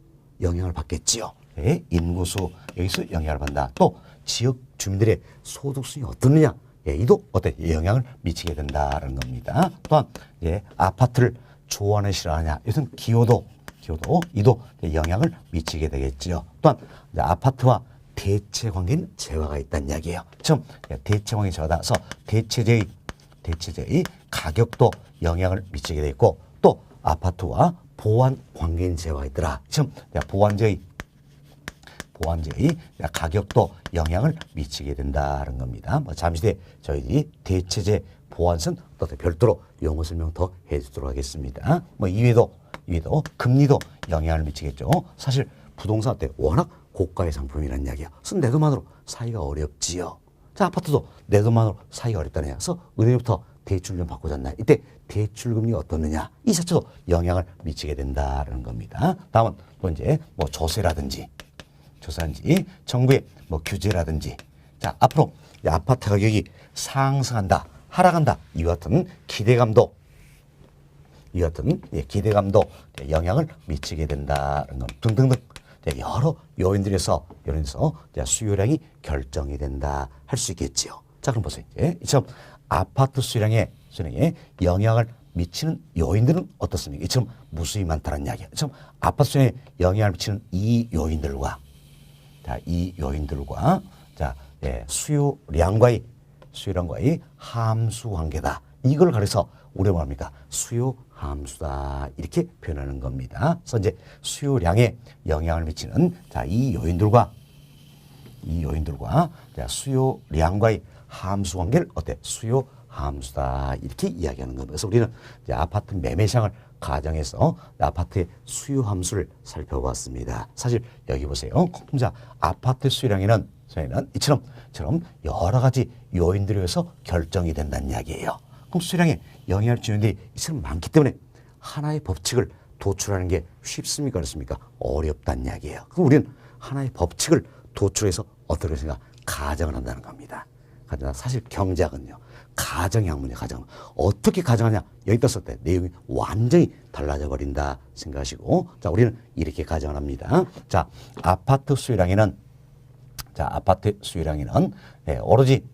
영향을 받겠지요. 예, 인구수 여기서 영향을 받는다. 또 지역 주민들의 소득수준이 어떻느냐, 예, 이도 어때 영향을 미치게 된다는 겁니다. 또한 예, 아파트를 좋아하는 싫어하냐, 이것은 기호도 이도 영향을 미치게 되겠지요. 또한 아파트와 대체 관계는 재화가 있다는 이야기예요. 지금 대체 관계 재화다서 대체제의 가격도 영향을 미치게 돼 있고 또 아파트와 보완 관계인 재화가 있더라. 지금 보완제의 가격도 영향을 미치게 된다는 겁니다. 뭐 잠시 뒤에 저희들이 대체제 보완선 또 별도로 용어 설명 더 해주도록 하겠습니다. 뭐 이외에도 금리도 영향을 미치겠죠. 사실 부동산 때 워낙 고가의 상품이라는 이야기야. 그래서 내 돈만으로 사기가 어렵지요. 자, 아파트도 내 돈만으로 사기가 어렵다는 이야기. 그래서 은행부터 대출 좀 받고 잤나. 이때 대출금리가 어떻느냐. 이 자체도 영향을 미치게 된다는 겁니다. 다음은 또 이제 뭐 조세라든지 정부의 뭐 규제라든지 자, 앞으로 아파트 가격이 상승한다, 하락한다. 이와 같은 기대감도 영향을 미치게 된다는 것 등등등 여러 요인들에서 수요량이 결정이 된다 할 수 있겠지요. 자, 그럼 보세요. 이처럼 아파트 수요량에 영향을 미치는 요인들은 어떻습니까? 이처럼 무수히 많다는 이야기예요. 이처럼 아파트 수요량에 영향을 미치는 이 요인들과 수요량과의 함수 관계다. 이걸 가려서 우리가 뭐합니까? 수요 함수다. 이렇게 표현하는 겁니다. 그래서 이제 수요량에 영향을 미치는 이 요인들과 수요량과의 함수 관계를 수요 함수다. 이렇게 이야기하는 겁니다. 그래서 우리는 이제 아파트 매매 시장을 가정해서 아파트의 수요 함수를 살펴봤습니다. 사실 여기 보세요. 자, 아파트 수요량에는 이처럼 여러 가지 요인들에 의해서 결정이 된다는 이야기예요. 그럼 수요량에 영향을 주는 데 이처럼 많기 때문에 하나의 법칙을 도출하는 게 쉽습니까? 어렵습니까? 어렵다는 이야기예요. 그럼 우리는 하나의 법칙을 도출해서 어떻게 생각? 가정을 한다는 겁니다. 사실 경제학은요, 가정의 학문이에요. 가정. 어떻게 가정하냐? 여기 떴을 때 내용이 완전히 달라져 버린다 생각하시고, 자, 우리는 이렇게 가정을 합니다. 자, 아파트 수요량에는 오로지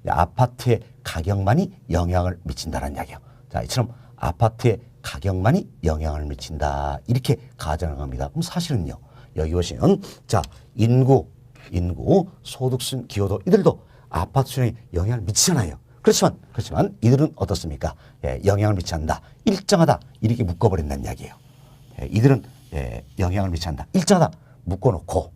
아파트의 가격만이 영향을 미친다는 이야기예요. 자, 이처럼 아파트의 가격만이 영향을 미친다. 이렇게 가정을 합니다. 그럼 사실은요, 여기 보시면, 자, 인구, 소득순, 기호도 이들도 아파트 수요량에 영향을 미치잖아요. 그렇지만 이들은 어떻습니까? 영향을 미치지 않는다. 일정하다. 이렇게 묶어버린다는 이야기예요. 이들은 영향을 미치지 않는다. 일정하다. 묶어놓고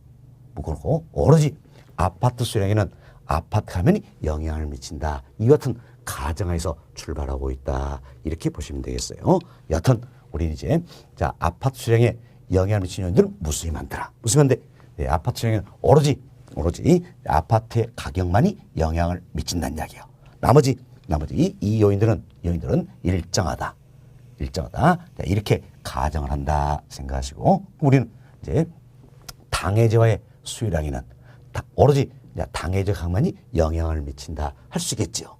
오로지 아파트 수요량에는 아파트 가면이 영향을 미친다. 이 같은 가정에서 출발하고 있다. 이렇게 보시면 되겠어요. 여하튼 우리는 이제 아파트 수요량에 영향을 미치는 요인들은 무수히 많더라. 무수히 많은데 아파트 수요량에는 오로지 아파트의 가격만이 영향을 미친다는 이야기예요. 나머지 이 요인들은 일정하다. 이렇게 가정을 한다 생각하시고, 우리는 이제 당해제와의 수요량에는 오로지 당해제 가격만이 영향을 미친다 할 수 있겠죠.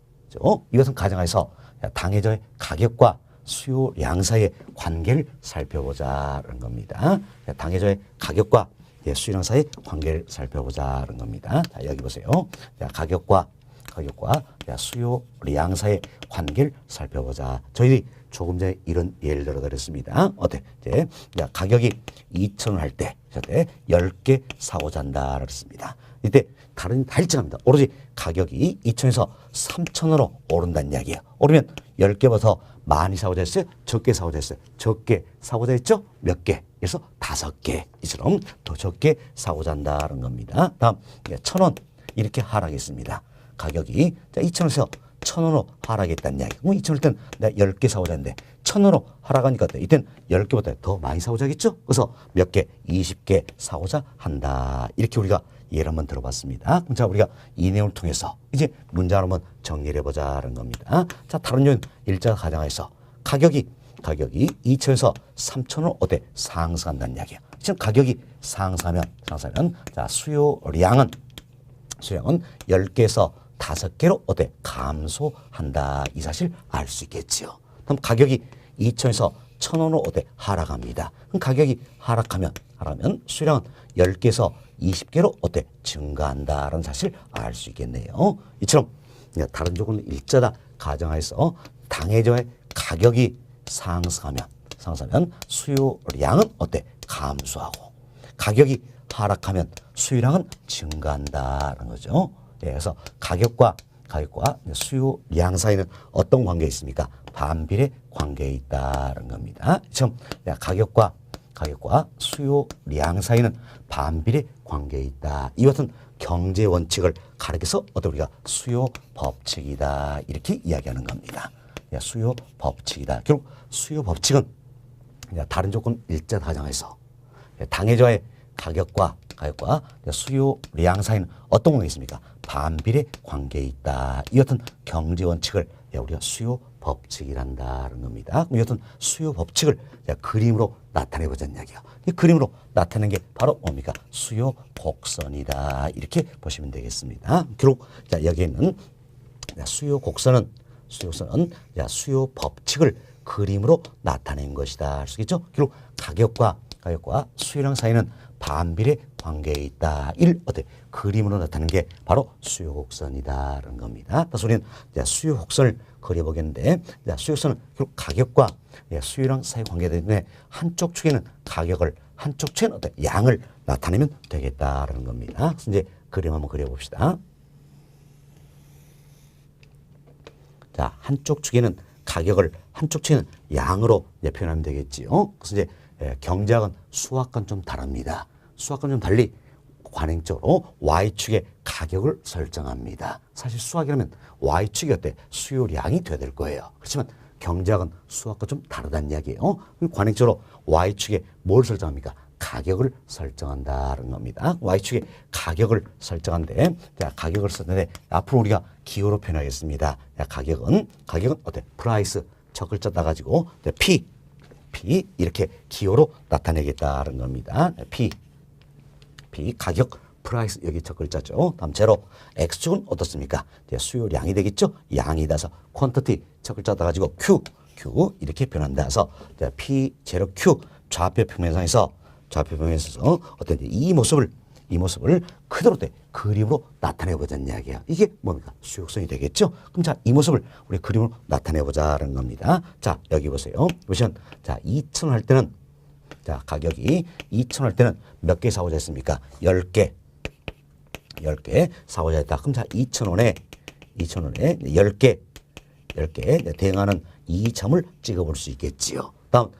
이것은 가정에서 당해제의 가격과 수요량 사이의 관계를 살펴보자는 겁니다. 당해제의 가격과 수요량 사이의 관계를 살펴보자는 겁니다. 자, 여기 보세요. 가격과 수요량 사이의 관계를 살펴보자. 저희들이 조금 전에 이런 예를 들어 드렸습니다. 이제 가격이 2,000원 할 때 10개 사고자 한다 그랬습니다. 이때 다른 다 일정합니다. 오로지 가격이 2,000원에서 3,000원으로 오른다는 이야기예요. 오르면 10개부터 많이 사고자 했어요? 적게 사고자 했어요? 적게 사고자 했죠? 몇 개? 그래서 5개. 이처럼 더 적게 사고자 한다는 겁니다. 다음 1,000원 이렇게 하락했습니다. 가격이 2,000원에서 1,000원으로 하락했다는 이야기. 그럼 2,000원 때는 내가 10개 사고자 했는데 1,000원으로 하락하니까 이때는 10개보다 더 많이 사고자 하겠죠? 그래서 몇 개? 20개 사고자 한다. 이렇게 우리가 예를 한번 들어봤습니다. 그럼 자, 우리가 이 내용을 통해서 이제 문장을 한번 정리를 해보자는 겁니다. 자, 다른 요인 일자 가정에서 가격이 2,000원에서 3,000원 상승한다는 이야기예요. 지금 가격이 상승하면 자, 수요량은 10개에서 5개로 감소한다. 이 사실 알 수 있겠지요. 그럼 가격이 2,000에서 1,000원으로 어때? 하락합니다. 그럼 가격이 하락하면 수요량은 10개에서 20개로 어때? 증가한다라는 사실을 알 수 있겠네요. 이처럼 다른 조건은 일자다 가정하에서 당해저의 가격이 상승하면 수요량은 어때? 감소하고 가격이 하락하면 수요량은 증가한다는 거죠. 그래서 가격과 수요량 사이는 어떤 관계에 있습니까? 반비례 관계에 있다는 겁니다. 지금 가격과 수요량 사이는 반비례 관계에 있다. 이 같은 경제 원칙을 가리켜서 우리가 수요 법칙이다 이렇게 이야기하는 겁니다. 수요 법칙이다. 결국 수요 법칙은 다른 조건 일자 가정에서 당해저의 가격과 수요량 사이는 어떤 관계가 있습니까? 반비례 관계에 있다. 이 같은 경제 원칙을 우리가 수요 법칙이란다는 겁니다. 이 같은 수요 법칙을 그림으로 나타내보자는 이야기예요. 이 그림으로 나타내는 게 바로 뭡니까? 수요 곡선이다. 이렇게 보시면 되겠습니다. 결국 여기 있는 수요 곡선은 수요 법칙을 그림으로 나타낸 것이다. 할 수 있겠죠? 결국 가격과 수요량 사이는 반비례 관계에 있다. 이를 그림으로 나타내는 게 바로 수요 곡선이다라는 겁니다. 그래서 우리는 수요 곡선을 그려보겠는데, 수요 곡선은 결국 가격과 수요량 사이 관계에 때문에 한쪽 축에는 가격을, 한쪽 축에는 양을 나타내면 되겠다라는 겁니다. 그래서 이제 그림 한번 그려봅시다. 자, 한쪽 축에는 가격을, 한쪽 축에는 양으로 표현하면 되겠지요. 그래서 이제 경제학은 수학과는 좀 다릅니다. 수학과는 좀 달리 관행적으로 Y축의 가격을 설정합니다. 사실 수학이라면 Y축이 수요량이 돼야 될 거예요. 그렇지만 경제학은 수학과 좀 다르다는 이야기예요. 관행적으로 Y축에 뭘 설정합니까? 가격을 설정한다는 겁니다. Y축에 가격을 설정한데, 가격을 썼는데 앞으로 우리가 기호로 표현하겠습니다. 가격은 프라이스 첫 글자 따가지고 P 이렇게 기호로 나타내겠다는 겁니다. P 가격 프라이스 여기 첫 글자죠. 다음 제로 X축은 어떻습니까? 수요량이 되겠죠. 양이 돼서 퀀티티 첫 글자 따가지고 Q 이렇게 표현한다 해서 P 제로 Q 좌표 평면상에서 이 모습을 그대로 그림으로 나타내보자는 이야기야. 이게 뭡니까? 수요곡선이 되겠죠? 그럼 자, 이 모습을 우리 그림으로 나타내보자는 겁니다. 자, 여기 보세요. 보시면, 자, 2,000원 할 때는, 가격이 2,000원 할 때는 몇 개 사고자 했습니까? 10개 사고자 했다. 그럼 자, 2,000원에 10개 대응하는 이 점을 찍어볼 수 있겠지요. 다음,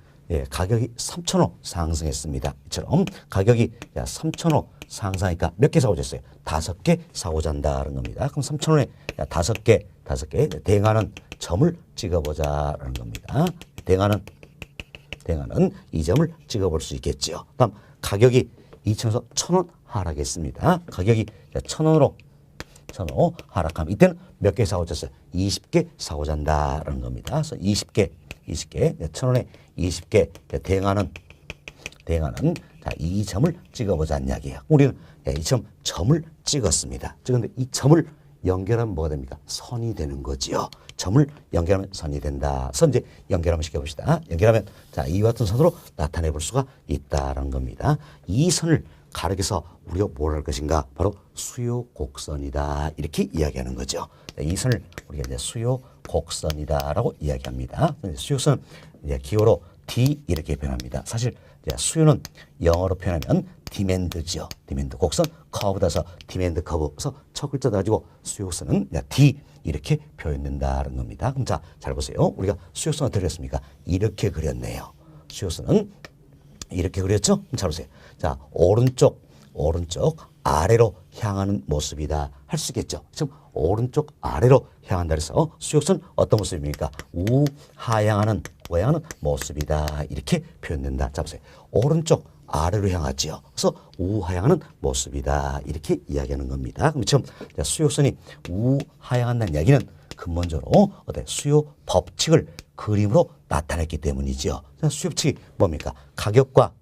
가격이 3,000원 상승했습니다. 이처럼 가격이 3,000원 상승하니까 몇 개 사고자 했어요? 5개 사고자 한다는 겁니다. 그럼 3,000원에 5개 대응하는 점을 찍어보자라는 겁니다. 대응하는 이 점을 찍어볼 수 있겠죠. 다음 가격이 2,000원에서 1,000원 하락했습니다. 가격이 1,000원으로 하락하면 이때는 몇 개 사고자 했어요? 20개 사고자 한다는 겁니다. 그래서 20개 1,000원에 20개 대응하는 이 점을 찍어보자는 이야기예요. 우리는 이처럼 점을 찍었습니다. 찍었는데 이 점을 연결하면 뭐가 됩니까? 선이 되는 거지요. 점을 연결하면 선이 된다. 선 이제 연결 한번 시켜봅시다. 연결하면 이와 같은 선으로 나타내 볼 수가 있다는 겁니다. 이 선을 가르쳐서 우리가 뭘 할 것인가? 바로 수요 곡선이다. 이렇게 이야기하는 거죠. 이 선을 우리가 이제 수요 곡선이다라고 이야기합니다. 수요선 기호로 D 이렇게 표현합니다. 사실 수요는 영어로 표현하면 디맨드죠. 디맨드 곡선 커브다서 디맨드 커브. 그래서 첫 글자 가지고 수요선은 D 이렇게 표현된다는 겁니다. 그럼 자, 잘 보세요. 우리가 수요선을 어떻게 그렸습니까? 이렇게 그렸네요. 수요선은 이렇게 그렸죠? 그럼 잘 보세요. 자, 오른쪽 아래로 향하는 모습이다 할 수 있겠죠. 지금 오른쪽 아래로 향한다 해서 수요선 어떤 모습입니까? 우하향하는 모습이다 이렇게 표현된다. 자 보세요. 오른쪽 아래로 향하지요. 그래서 우하향하는 모습이다 이렇게 이야기하는 겁니다. 그럼 지금 수요선이 우하향한다는 이야기는 근본적으로 수요 법칙을 그림으로 나타냈기 때문이지요. 수요 법칙이 뭡니까? 가격과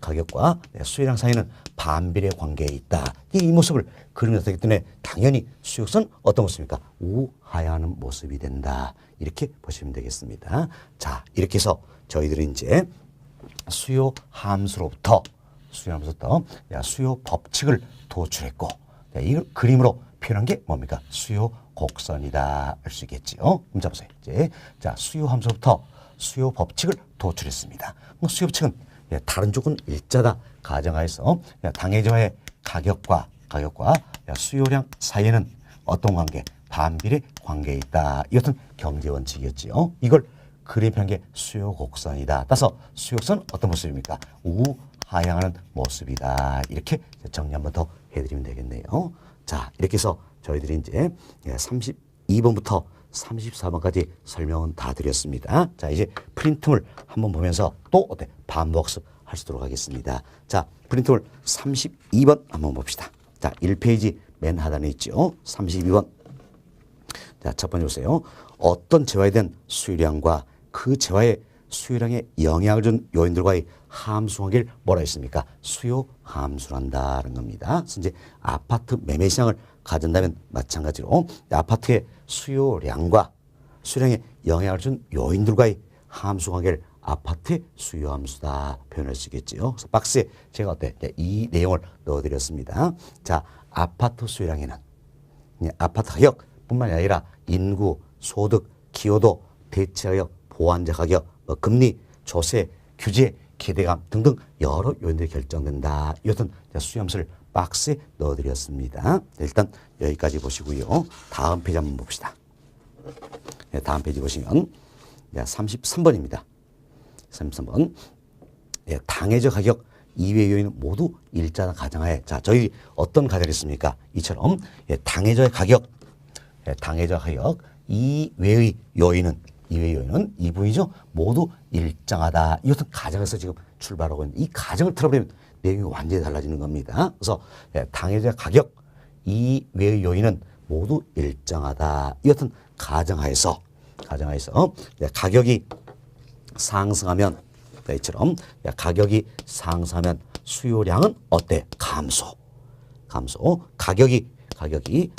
가격과 수요량 사이는 반비례 관계에 있다. 이 모습을 그리면서 되기 때문에 당연히 수요선 어떤 모습입니까? 우하향하는 모습이 된다. 이렇게 보시면 되겠습니다. 자, 이렇게 해서 저희들이 이제 수요 함수로부터 수요 법칙을 도출했고, 이걸 그림으로 표현한 게 뭡니까? 수요 곡선이다 할 수 있겠지요. 문자 보세요. 이제 자, 수요 함수부터 수요 법칙을 도출했습니다. 수요 법칙은 다른 쪽은 일자다 가정하에서 당해저의 가격과 수요량 사이에는 어떤 관계? 반비례 관계에 있다. 이 같은 경제 원칙이었지요. 이걸 그림한 게 수요 곡선이다. 따라서 수요 곡선 어떤 모습입니까? 우하향하는 모습이다. 이렇게 정리 한번 더 해드리면 되겠네요. 자, 이렇게 해서 저희들이 이제 32번부터 34번까지 설명은 다 드렸습니다. 자, 이제 프린트물 한번 보면서 또 어때? 반복습 하시도록 하겠습니다. 자, 프린트물 32번 한번 봅시다. 자, 1페이지 맨 하단에 있죠. 32번. 자, 첫 번째 보세요. 어떤 재화에 대한 수요량과 그 재화의 수요량에 영향을 준 요인들과의 함수 관계를 뭐라 했습니까? 수요 함수란다는 겁니다. 그래서 이제 아파트 매매 시장을 가진다면 마찬가지로 아파트의 수요량과 수요량에 영향을 준 요인들과의 함수 관계를 아파트의 수요 함수다 표현할 수 있겠지요. 그래서 박스에 제가 이 내용을 넣어드렸습니다. 자, 아파트 수요량에는 아파트 가격뿐만 아니라 인구, 소득, 기여도, 대체가격, 보완자 가격, 금리, 조세, 규제, 기대감 등등 여러 요인들이 결정된다. 이것은 수요함수를 박스에 넣어드렸습니다. 일단 여기까지 보시고요. 다음 페이지 한번 봅시다. 다음 페이지 보시면 33번입니다. 33번. 당해저 가격 이외의 요인은 모두 일자나 가정하에. 자, 저희 어떤 가정이 있습니까? 이처럼 당해저의 가격 이외의 요인은 이 부분이죠. 모두 일정하다. 이것은 가정에서 지금 출발하고 있는 이 가정을 틀어버리면 내용이 완전히 달라지는 겁니다. 그래서 당해저 가격 이외의 요인은 모두 일정하다. 이것은 가정하에서 가격이 상승하면 이처럼 가격이 상승하면 수요량은 어때? 감소. 가격이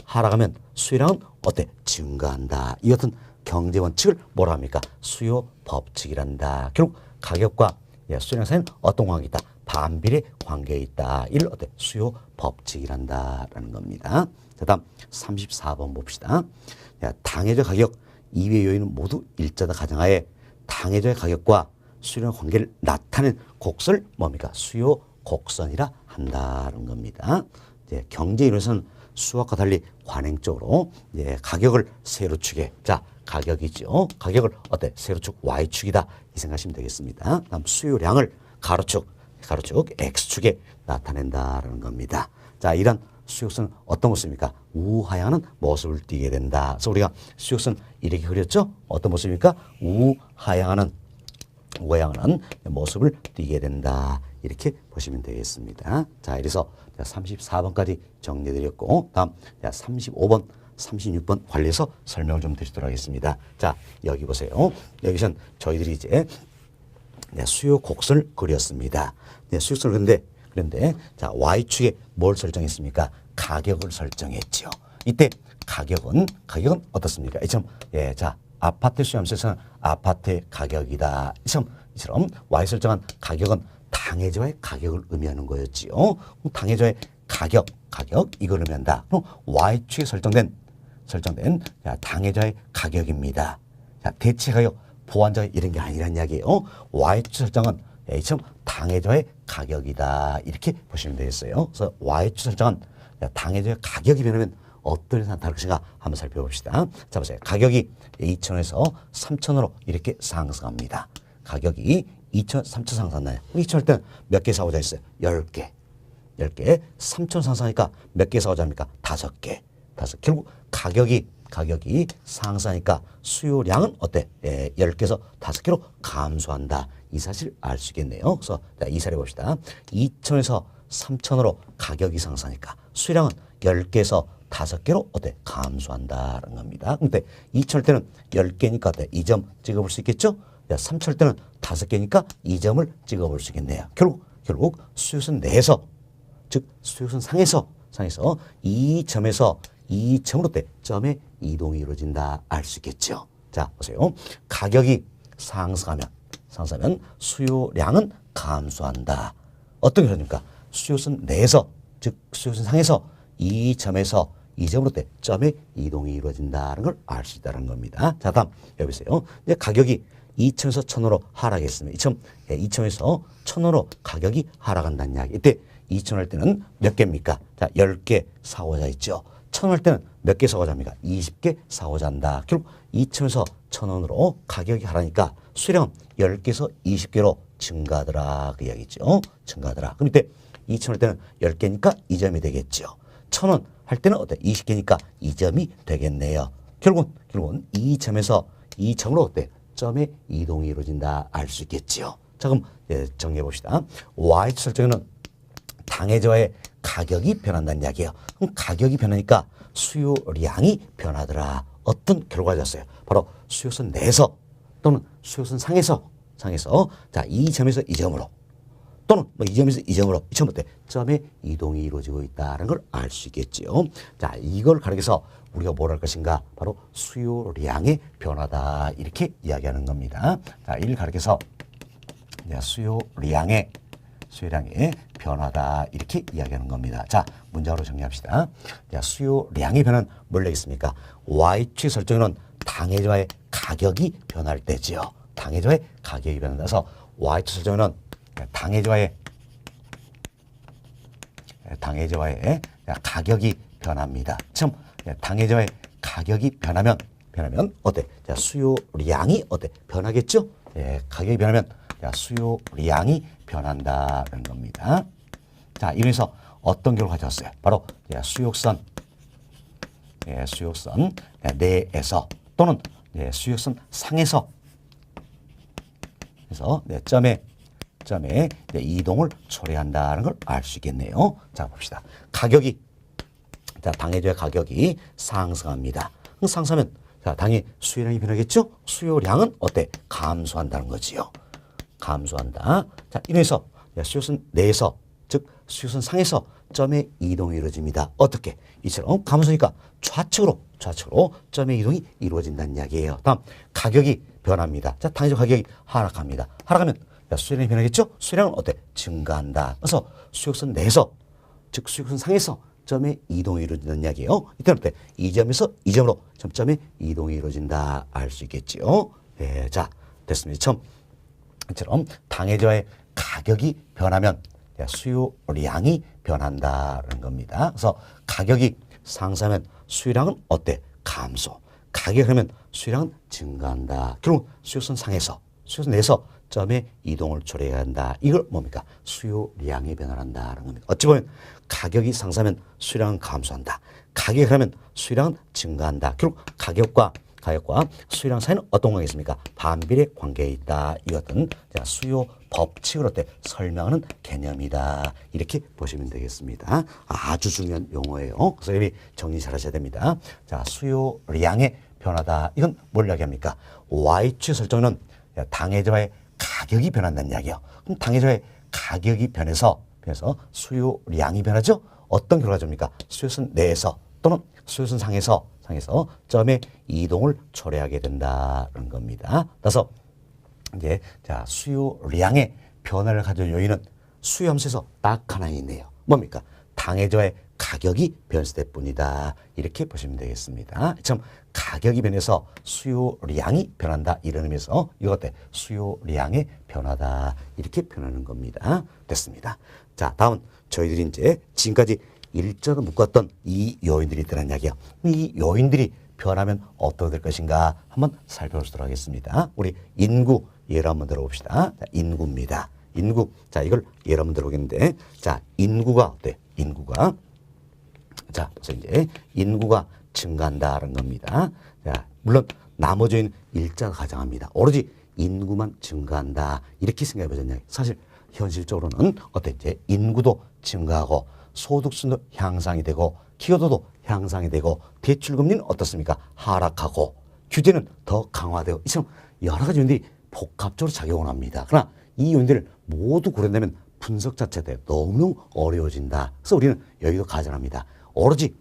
하락하면 수요량은 어때? 증가한다. 이 같은 경제 원칙을 뭐라 합니까? 수요 법칙이란다. 결국 가격과 수요량 사이는 어떤 관계가 있다? 반비례 관계에 있다. 이를 어때? 수요 법칙이란다라는 겁니다. 자, 다음 34번 봅시다. 당해저 가격 이외의 요인은 모두 일자다 가정하에 당해저의 가격과 수요량 관계를 나타낸 곡선을 뭡니까? 수요 곡선이라 한다는 겁니다. 이제 경제 이론에서는 수학과 달리 관행적으로 가격을 세로축에, 자, 가격이죠. 가격을 어때? 세로축 Y축이다. 이 생각하시면 되겠습니다. 다음 수요량을 가로축 X축에 나타낸다라는 겁니다. 자, 이런 수요선 어떤 모습입니까? 우하향하는 모습을 띠게 된다. 그래서 우리가 수요선 이렇게 그렸죠? 어떤 모습입니까? 우하향하는 모습을 띠게 된다. 이렇게 보시면 되겠습니다. 자, 이래서 34번까지 정리해드렸고, 다음 35번, 36번 관리해서 설명을 좀 드리도록 하겠습니다. 자, 여기 보세요. 여기선 저희들이 이제 수요 곡선을 그렸습니다. 수요선을 그런데 자, Y축에 뭘 설정했습니까? 가격을 설정했죠. 이때 가격은 어떻습니까? 자, 아파트 수요함수에서는 아파트의 가격이다. 이처럼 Y 설정한 가격은 당해저의 가격을 의미하는 거였지요. 당해저의 가격 이걸 의미한다. 그럼 Y축에 설정된 당해저의 가격입니다. 자, 대체 가격, 보완자 이런 게 아니란 이야기예요. Y축 설정은 A처럼 당해저의 가격이다. 이렇게 보시면 되겠어요. 그래서 Y축 설정은 당해저의 가격이 변하면 어떤 현상이 나타날 것인가 한번 살펴봅시다. 자, 보세요. 가격이 2,000원에서 3,000원으로 이렇게 상승합니다. 가격이 2,000, 3,000 상승하나요? 2,000원 때는 몇 개 사오자 했어요? 10개. 3,000 상승하니까 몇 개 사오자 합니까? 5개. 결국 가격이 상승하니까 수요량은 어때? 10개에서 5개로 감소한다. 이 사실을 알 수 있겠네요. 그래서 이 사례 봅시다. 2,000에서 3,000으로 가격이 상승하니까 수요량은 10개에서 5개로 어때? 감소한다는 겁니다. 근데 2,000원 때는 10개니까 어때? 2점 찍어볼 수 있겠죠? 3,000원 때는 5개니까 2점을 찍어볼 수 있겠네요. 결국 결국 수요선 내에서 즉 수요선 상에서 이 점에서 이 점으로 때 점의 이동이 이루어진다 알 수 있겠죠. 자 보세요. 가격이 상승하면 수요량은 감소한다. 어떤 결과입니까? 수요선 내에서 즉 수요선 상에서 이 점에서 이 점으로 때 점의 이동이 이루어진다는 걸 알 수 있다는 겁니다. 자 다음 여기 보세요. 이제 가격이 2천에서 1,000원으로 하락했습니다. 2천에서 1,000원으로 가격이 하락한다는 이야기. 이때 2,000원 할 때는 몇 개입니까? 자 10개 사고자 있죠. 1,000원 할 때는 몇 개 사고자 합니까? 20개 사고자 한다. 결국 2천에서 1,000원으로 가격이 하락하니까 수량은 10개에서 20개로 증가하더라 그 이야기죠. 증가하더라. 그럼 이때 2,000원 할 때는 10개니까 2점이 되겠죠. 1,000원 할 때는 어때? 20개니까 2점이 되겠네요. 결국은 이 점에서 이 점으로 어때? 점의 이동이 이루어진다 알 수 있겠죠. 자 그럼 정리해 봅시다. Y축 설정에는 당해저하의 가격이 변한다는 이야기예요. 그럼 가격이 변하니까 수요량이 변하더라. 어떤 결과가 졌어요? 바로 수요선 내에서 또는 수요선 상에서 자 이 점에서 이 점으로 또는 뭐 이 점에서 이 점으로 이 점부터 점의 이동이 이루어지고 있다는 걸 알 수 있겠지요. 자 이걸 가리켜서 우리가 뭘 할 것인가? 바로 수요량의 변화다 이렇게 이야기하는 겁니다. 자 이를 가리켜서 수요량의 변화다 이렇게 이야기하는 겁니다. 자 문장으로 정리합시다. 자, 수요량의 변화는 뭘 내겠습니까? Y축 설정에는 당해저하의 가격이 변할 때지요. 당해저하의 가격이 변한다서 Y축 설정에는 당해저하의 가격이 변합니다. 지금 당해저하의 가격이 변하면 어때? 자, 수요량이 어때? 변하겠죠? 가격이 변하면 수요량이 변한다는 겁니다. 자, 이래서 어떤 결과가 되었어요? 바로 수요선 내에서 또는 수요선 상에서 그래서 점의 이동을 초래한다는 걸 알 수 있겠네요. 자 봅시다. 가격이 당해저의 가격이 상승합니다. 상승하면 당연히 수요량이 변하겠죠? 수요량은 어때? 감소한다는 거지요. 감소한다. 자 이래서 수요선 내에서 즉 수요선 상에서 점의 이동이 이루어집니다. 어떻게? 이처럼 감소니까 좌측으로 점의 이동이 이루어진다는 이야기예요. 다음 가격이 변합니다. 자 당해저 가격이 하락합니다. 하락하면 수요량이 변하겠죠? 수요량은 어때? 증가한다. 그래서 수요선 내에서 즉 수요선 상에서 점의 이동이 이루어진다는 이야기예요. 이때는 어때? 이 점에서 이 점으로 점의 이동이 이루어진다 알 수 있겠지요. 네, 자 됐습니다. 이처럼 당해저의 가격이 변하면 수요량이 변한다는 겁니다. 그래서 가격이 상승하면 수요량은 어때? 감소. 가격이 하면 수요량은 증가한다. 결국 수요선 상에서 수요선 내에서 점의 이동을 초래해야 한다. 이걸 뭡니까? 수요량이 변화한다는 겁니다. 어찌 보면 가격이 상승하면 수요량은 감소한다. 가격이 하면 수요량은 증가한다. 결국 가격과 수요량 사이는 어떤 관계가 있습니까? 반비례 관계에 있다. 이것은 수요 법칙을 어때 설명하는 개념이다. 이렇게 보시면 되겠습니다. 아주 중요한 용어예요. 그래서 여기 정리 잘 하셔야 됩니다. 자, 수요량의 변화다. 이건 뭘 이야기합니까? Y축 설정은 당해저하의 가격이 변한다는 이야기예요. 그럼 당해저하의 가격이 변해서 수요량이 변하죠? 어떤 결과가 됩니까? 수요선 내에서 또는 수요선 상에서 점의 이동을 초래하게 된다는 겁니다. 따라서 이제 수요량의 변화를 가져올 요인은 수요함수에서 딱 하나 있네요. 뭡니까? 당해저하의 가격이 변했을 뿐이다. 이렇게 보시면 되겠습니다. 참 가격이 변해서 수요량이 변한다. 이런 의미에서 이것 때 수요량의 변화다. 이렇게 표현하는 겁니다. 됐습니다. 자, 다음은 저희들이 이제 지금까지 일전에 묶었던 이 요인들이 있다는 이야기예요. 이 요인들이 변하면 어떻게 될 것인가 한번 살펴보도록 하겠습니다. 우리 인구 예를 한번 들어봅시다. 자, 인구입니다. 인구. 자, 이걸 예를 한번 들어보겠는데, 자, 인구가 어때? 그래서 이제 인구가 증가한다는 겁니다. 자, 물론 나머지 요인 일자가 가장합니다. 오로지 인구만 증가한다. 이렇게 생각해 보셨냐? 사실 현실적으로는 어때? 이제 인구도 증가하고 소득수도 향상이 되고 기여도도 향상이 되고 대출금리는 어떻습니까? 하락하고 규제는 더 강화되고 이처럼 여러 가지 요인들이 복합적으로 작용을 합니다. 그러나 이 요인들을 모두 고려한다면 분석 자체가 너무 어려워진다. 그래서 우리는 여기도 가정합니다. 오로지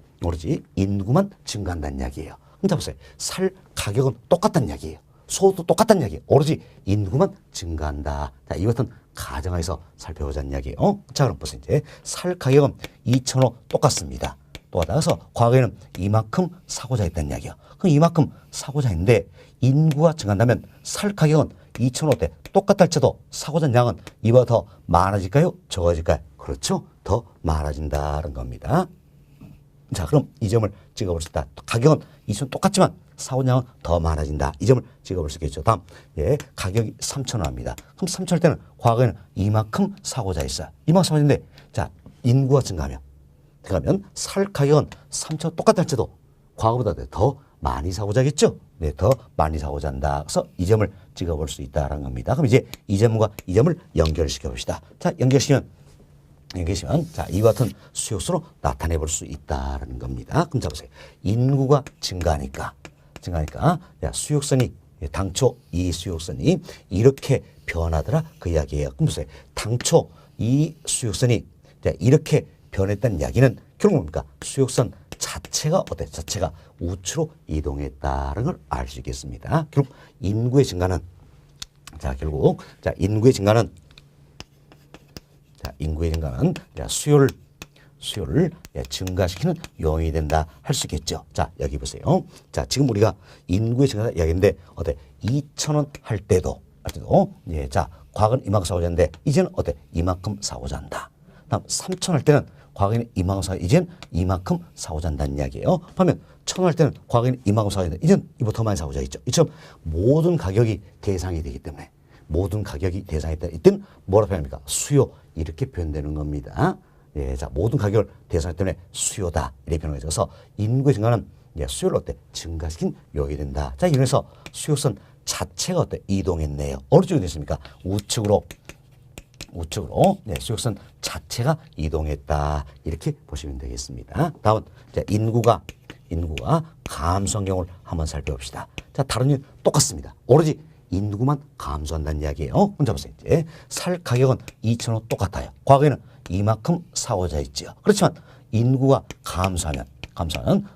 인구만 증가한다는 이야기예요. 그럼 자 보세요. 살 가격은 똑같다는 이야기예요. 소도 똑같다는 이야기예요. 오로지 인구만 증가한다. 자, 이 같은 가정하에서 살펴보자는 이야기예요. 자, 그럼 보세요. 이제 살 가격은 2,000원 똑같습니다. 똑같아서 과거에는 이만큼 사고자 했다는 이야기예요. 그럼 이만큼 사고자 했는데 인구가 증가한다면 살 가격은 2,000원대 똑같다 할지라도 사고자 양은 이보다 더 많아질까요? 적어질까요? 그렇죠. 더 많아진다는 겁니다. 자, 그럼 이 점을 찍어볼 수 있다. 가격은 2,000원 똑같지만 사고량은 더 많아진다. 이 점을 찍어볼 수 있겠죠. 다음, 가격이 3,000원 합니다. 그럼 3,000원 할 때는 과거에는 이만큼 사고자 있어요. 이만큼 사고자인데, 자, 인구가 증가하면 살 가격은 3,000원 똑같다 할지도 과거보다 더 많이 사고자 하겠죠? 네, 더 많이 사고자 한다. 그래서 이 점을 찍어볼 수 있다는 겁니다. 그럼 이제 이 점과 이 점을 연결시켜 봅시다. 자, 연결시키면 자, 이와 같은 수요수로 나타내 볼 수 있다는 겁니다. 그럼 자 보세요. 인구가 증가하니까 야, 수요선이 당초 이 수요선이 이렇게 변하더라 그 이야기예요. 그럼 보세요. 당초 이 수요선이 이렇게 변했다는 이야기는 결국 뭡니까? 수요선 자체가 자체가 우측으로 이동했다는 걸 알 수 있겠습니다. 결국 인구의 증가는 수요를 증가시키는 요인이 된다 할 수 있겠죠. 자, 여기 보세요. 자, 지금 우리가 인구의 증가가 이야기인데 2,000원 할 때도 자, 과거는 이만큼 사고자 했는데 이제는 이만큼 사고자 한다. 다음 3,000원 할 때는 과거에는 이만큼 사고 이제는 이만큼 사고자 한다는 이야기예요. 반면 1,000원 할 때는 과거에는 이만큼 사고자 했는데 이제는 이보다 더 많이 사고자 있죠. 이처럼 모든 가격이 대상이 되기 때문에 이때는 뭐라 표현합니까? 수요 이렇게 표현되는 겁니다. 자, 모든 가격을 대상하기 때문에 수요다 이렇게 표현해서 인구의 증가는 수요를 증가시킨 요인이 된다. 자, 이래서 수요선 자체가 이동했네요. 어느 쪽이 됐습니까? 우측으로 수요선 자체가 이동했다 이렇게 보시면 되겠습니다. 다음은 인구가 감소한 경우를 한번 살펴봅시다. 자, 다른 일 똑같습니다. 오로지 인구만 감소한다는 이야기예요. 혼자 보세요. 이제 살 가격은 2,000원 똑같아요. 과거에는 이만큼 사고자 했지요. 그렇지만 인구가 감소하면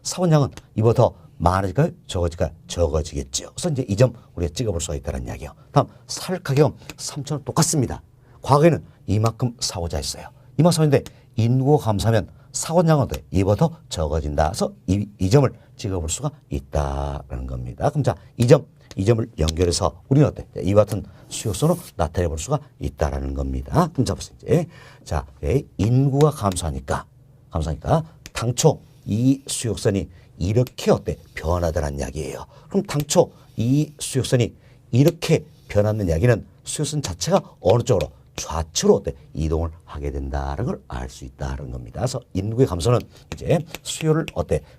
사고량은 이보다 더 많아질까요? 적어질까요? 적어지겠죠. 그래서 이제 이 점 우리가 찍어볼 수가 있다는 이야기예요. 다음, 살 가격은 3,000원 똑같습니다. 과거에는 이만큼 사고자 했어요. 이만큼 사고인데 인구가 감소하면 사고량은 이보다 더 적어진다. 그래서 이 점을 찍어볼 수가 있다는 겁니다. 그럼 자, 이 점을 연결해서 우리는 이와 같은 수요선으로 나타내 볼 수가 있다라는 겁니다. 그럼 자 보세요. 이제 자, 인구가 감소하니까 당초 이 수요선이 이렇게 변하더란 이야기예요. 그럼 당초 이 수요선이 이렇게 변하는 이야기는 수요선 자체가 어느 쪽으로 좌측으로 이동을 하게 된다는 걸 알 수 있다는 겁니다. 그래서 인구의 감소는 이제 수요를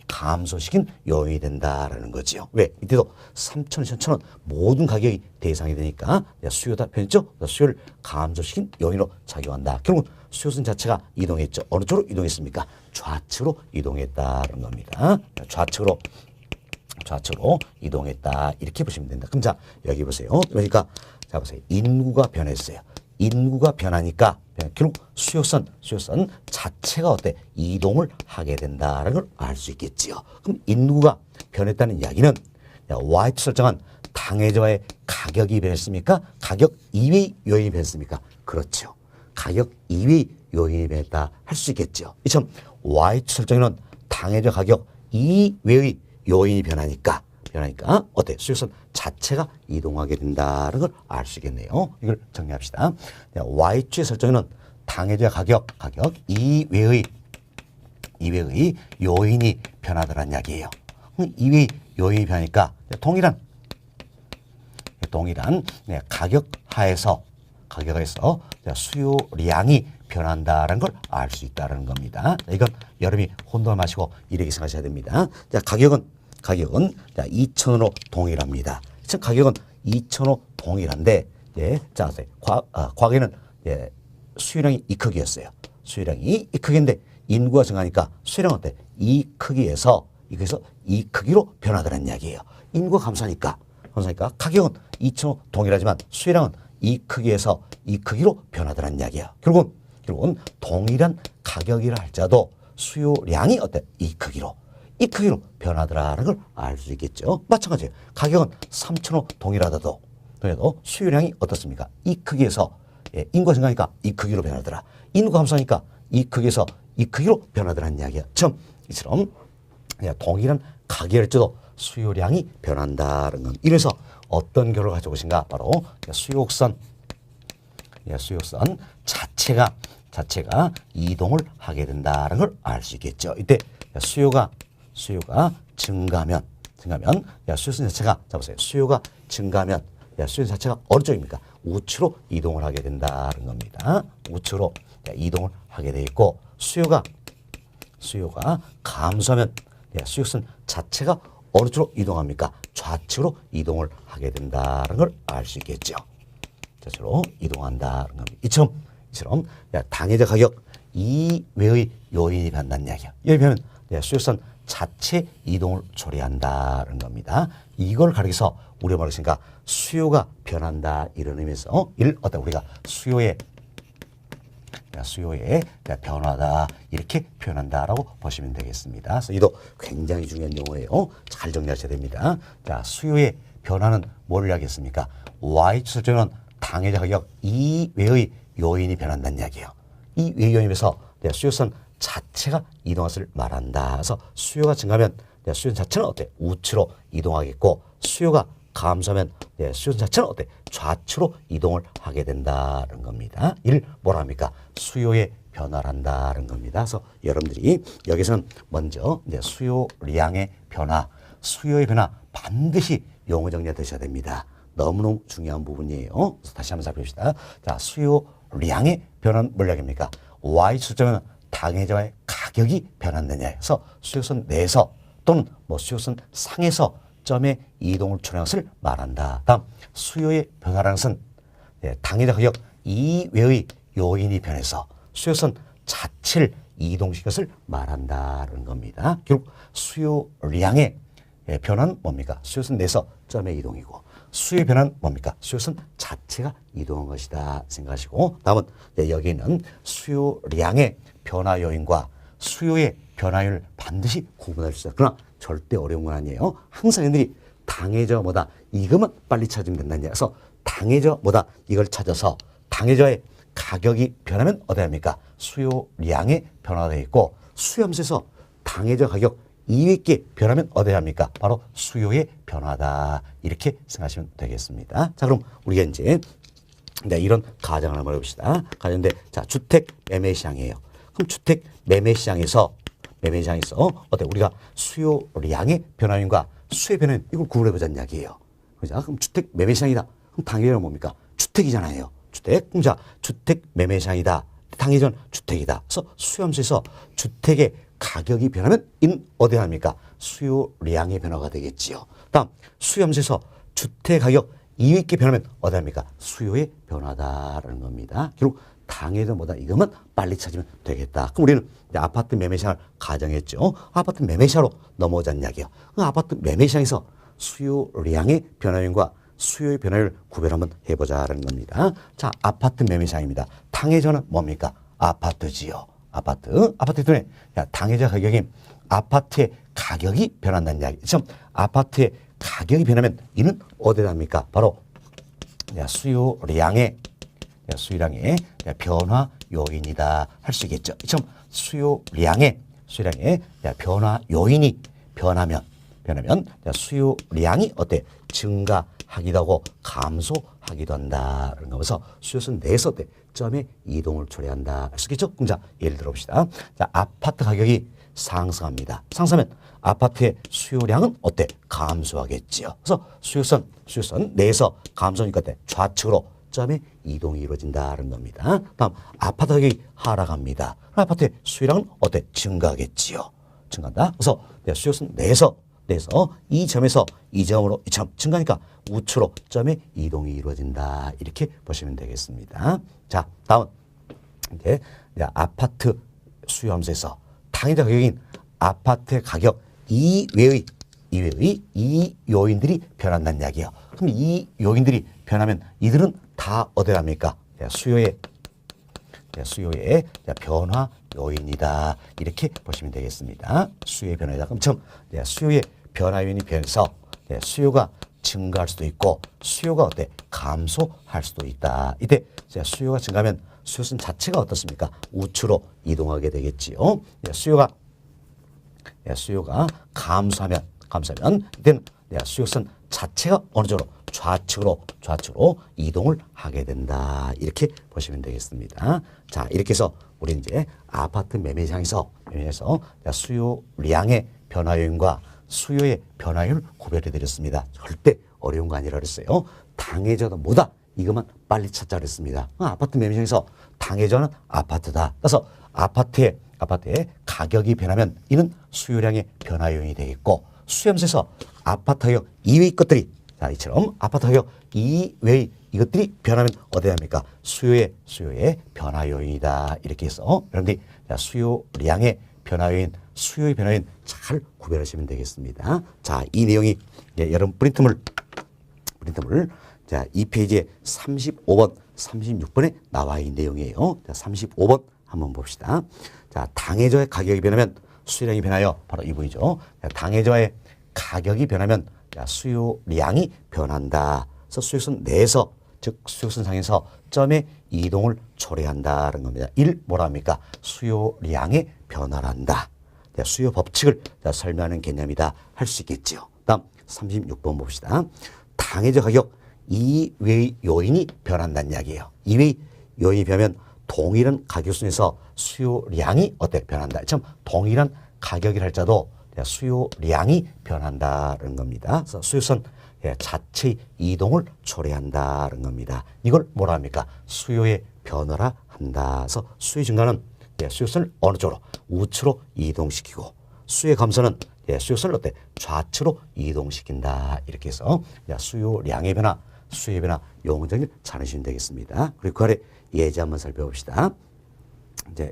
감소시킨 요인이 된다라는 거죠. 왜? 이때도 3,000원, 1,000원 모든 가격이 대상이 되니까 수요다 변했죠? 수요를 감소시킨 요인으로 작용한다. 결국 수요선 자체가 이동했죠. 어느 쪽으로 이동했습니까? 좌측으로 이동했다는 겁니다. 좌측으로 이동했다 이렇게 보시면 된다. 그럼 자, 여기 보세요. 그러니까 자 보세요. 인구가 변했어요. 인구가 변하니까 결국 수요선 자체가 이동을 하게 된다는 걸 알 수 있겠지요. 그럼 인구가 변했다는 이야기는 Y축 설정한 당해자와의 가격이 변했습니까? 가격 이외의 요인이 변했습니까? 그렇죠. 가격 이외의 요인이 변했다 할 수 있겠죠. 이처럼 Y축 설정에는 당해자 가격 이외의 요인이 변하니까 수요선 자체가 이동하게 된다는 걸 알 수 있겠네요. 이걸 정리합시다. Y축의 설정에는 당해자 가격 이외의 요인이 변하더란 이야기예요. 이외의 요인이 변하니까 동일한 가격 하에서 수요량이 변한다는 걸 알 수 있다는 겁니다. 이건 여러분이 혼돈을 마시고 이렇게 생각하셔야 됩니다. 자, 가격은 2,000원으로 동일합니다. 가격은 2,000원 동일한데, 자, 과거에는 수요량이 이 크기였어요. 수요량이 이 크기인데 인구가 증가하니까 수요량은 이 크기에서 이 크기로 변하더란 이야기예요. 인구가 감소하니까 가격은 2,000원 동일하지만 수요량은 이 크기에서 이 크기로 변하더란 이야기예요. 결국은 동일한 가격이라 할지라도 수요량이 어때? 이 크기로 변하더라는 걸 알 수 있겠죠. 마찬가지예요. 가격은 3,000원 동일하다도 수요량이 어떻습니까? 이 크기에서 인구가 증가하니까 이 크기로 변하더라. 인구가 감소하니까 이 크기에서 이 크기로 변하더라는 이야기야. 이처럼 동일한 가격일지도 수요량이 변한다는 건 이래서 어떤 결과를 가지고 오신가? 바로 수요선 자체가 이동을 하게 된다는 걸 알 수 있겠죠. 이때 수요가 증가하면 수요선 자체가 보세요. 수요가 증가하면 수요선 자체가 어느 쪽입니까? 우측으로 이동을 하게 된다는 겁니다. 우측으로 이동을 하게 돼 있고 수요가 감소하면 수요선 자체가 어느 쪽으로 이동합니까? 좌측으로 이동을 하게 된다는 걸 알 수 있겠죠. 좌측으로 이동한다는 겁니다. 이처럼 당해자 가격 이외의 요인이 변한다는 이야기예요. 여기 보면 수요선 자체 이동을 초래한다는 겁니다. 이걸 가리켜서 우리가 말했으니까 수요가 변한다 이런 의미에서 우리가 수요의 변화다 이렇게 표현한다라고 보시면 되겠습니다. 그래서 이도 굉장히 중요한 용어예요. 잘 정리하셔야 됩니다. 자, 수요의 변화는 뭘 이야기했습니까? Y축소는 당해자 가격 이외의 요인이 변한다는 이야기예요. 이 외의 요인에서 수요선 자체가 이동할 말한다. 그래서 수요가 증가하면 수요선 자체는 어때? 우측으로 이동하겠고 수요가 감소하면 수요선 자체는 어때? 좌측으로 이동을 하게 된다는 겁니다. 이를 뭐라 합니까? 수요의 변화란다는 겁니다. 그래서 여러분들이 여기서는 먼저 수요량의 변화, 수요의 변화 반드시 용어 정리해 두셔야 됩니다. 너무너무 중요한 부분이에요. 그래서 다시 한번 살펴봅시다. 자, 수요량의 변화는 뭘 이야기합니까? Y축소는 당해자의 가격이 변한다냐 해서 수요선 내에서 또는 수요선 상에서 점의 이동을 초래한 것을 말한다. 다음 수요의 변화라는 것은 당해자 가격 이외의 요인이 변해서 수요선 자체를 이동시킨 것을 말한다는 겁니다. 결국 수요량의 변화는 뭡니까? 수요선 내에서 점의 이동이고 수요의 변화는 뭡니까? 수요선 자체가 이동한 것이다 생각하시고 다음은 여기는 수요량의 변화 요인과 수요의 변화율을 반드시 구분할 수 있어요. 그러나 절대 어려운 건 아니에요. 항상 얘들이 당해저 뭐다 이것만 빨리 찾으면 된다는 얘기야. 그래서 당해저 뭐다 이걸 찾아서 당해저의 가격이 변하면 어디야 합니까? 수요량의 변화가 되어 있고 수요함수에서 당해저 가격 이익이 변하면 어디야 합니까? 바로 수요의 변화다. 이렇게 생각하시면 되겠습니다. 자, 그럼 우리가 이제 이런 가정을 한번 해봅시다. 가정인데 자, 주택 매매 시장이에요. 그럼 주택 매매 시장에서 어때? 우리가 수요량의 변화율과 수요의 변화율 이걸 구분해보자는 이야기예요. 그럼 주택 매매 시장이다. 그럼 당해저는 뭡니까? 주택이잖아요. 주택. 그럼 자, 주택 매매 시장이다. 당해저는 주택이다. 그래서 수요함수에서 주택의 가격이 변하면 이는 어디에 합니까? 수요량의 변화가 되겠지요. 다음 수요함수에서 주택 가격 이익이 변하면 어디 합니까? 수요의 변화다라는 겁니다. 결국 당해도 뭐다 이것만 빨리 찾으면 되겠다. 그럼 우리는 이제 아파트 매매 시장을 가정했죠. 아파트 매매 시장으로 넘어오자는 이야기예요. 그 아파트 매매 시장에서 수요량의 변화율과 수요의 변화율을 구별 한번 해보자라는 겁니다. 자, 아파트 매매 시장입니다. 당해저는 뭡니까? 아파트지요. 아파트 때문에 당해자 가격이 아파트의 가격이 변한다는 이야기. 지금 아파트의 가격이 변하면 이는 어디에 합니까? 바로 수요량의 변화 요인이다 할 수 있겠죠. 지금 수요량의 변화 요인이 변하면 수요량이 어때? 증가하기도 하고 감소하기도 한다는 거면서 수요선 내에서 어때? 점의 이동을 초래한다 할 수 있겠죠. 그럼 자, 예를 들어 봅시다. 자, 아파트 가격이 상승합니다. 상승하면 아파트의 수요량은 어때? 감소하겠지요. 그래서 수요선 내에서 감소하니까 어때? 좌측으로 점의 이동이 이루어진다는 겁니다. 다음 아파트 가격이 하락합니다. 아파트의 수요량은 어때? 증가하겠지요. 증가한다. 그래서 수요선 내에서 이 점에서 이 점으로 이 점 증가하니까 우측으로 점의 이동이 이루어진다. 이렇게 보시면 되겠습니다. 자, 다음 이제 아파트 수요함수에서 당해자 가격인 아파트 가격 이외의 이 요인들이 변한다는 이야기예요. 그럼 이 요인들이 변하면 이들은 다 어디랍니까? 수요의 변화 요인이다. 이렇게 보시면 되겠습니다. 수요의 변화이다. 그럼 처음 수요의 변화 요인이 변해서 수요가 증가할 수도 있고 수요가 어때? 감소할 수도 있다. 이때 수요가 증가하면 수요선 자체가 어떻습니까? 우측으로 이동하게 되겠지요. 수요가 감소하면 이때는 수요선 자체가 어느 쪽으로? 좌측으로 이동을 하게 된다. 이렇게 보시면 되겠습니다. 자, 이렇게 해서 우리 이제 아파트 매매시장에서 수요량의 변화 요인과 수요의 변화 요인을 구별해 드렸습니다. 절대 어려운 거 아니라 그랬어요. 당해져도 뭐다? 이것만 빨리 찾자 그랬습니다. 아파트 매매시장에서 당해져는 아파트다. 그래서 아파트의 가격이 변하면 이는 수요량의 변화 요인이 되겠고 수렴세에서 아파트 가격 이외의 것들이 자, 이처럼 아파트 가격 이외의 이것들이 변하면 어디야 합니까? 수요의 변화 요인이다. 이렇게 해서 여러분들이 수요량의 변화 요인, 수요의 변화 요인 잘 구별하시면 되겠습니다. 자, 이 내용이 여러분 프린트물 자, 이 페이지에 35번, 36번에 나와 있는 내용이에요. 자, 35번 한번 봅시다. 자, 당해저의 가격이 변하면 수요량이 변하여 바로 이 부분이죠. 당해저의 가격이 변하면 수요량이 변한다. 그래서 수요선 내에서 즉 수요선 상에서 점의 이동을 초래한다는 겁니다. 1. 뭐라 합니까? 수요량의 변화란다. 수요 법칙을 설명하는 개념이다 할 수 있겠죠. 다음 36번 봅시다. 당해저 가격 이외의 요인이 변한다는 이야기예요. 이외의 요인이 변하면 동일한 가격순에서 수요량이 어때? 변한다. 참 동일한 가격이라 할지라도 수요량이 변한다는 겁니다. 그래서 수요선 자체의 이동을 초래한다는 겁니다. 이걸 뭐라 합니까? 수요의 변화라 한다. 그래서 수요 증가는 수요선을 어느 쪽으로? 우측으로 이동시키고 수요 감소는 수요선을 어때? 좌측으로 이동시킨다. 이렇게 해서 수요량의 변화, 수요의 변화 용어정리를 잘 하시면 되겠습니다. 그리고 그 아래 예제 한번 살펴봅시다.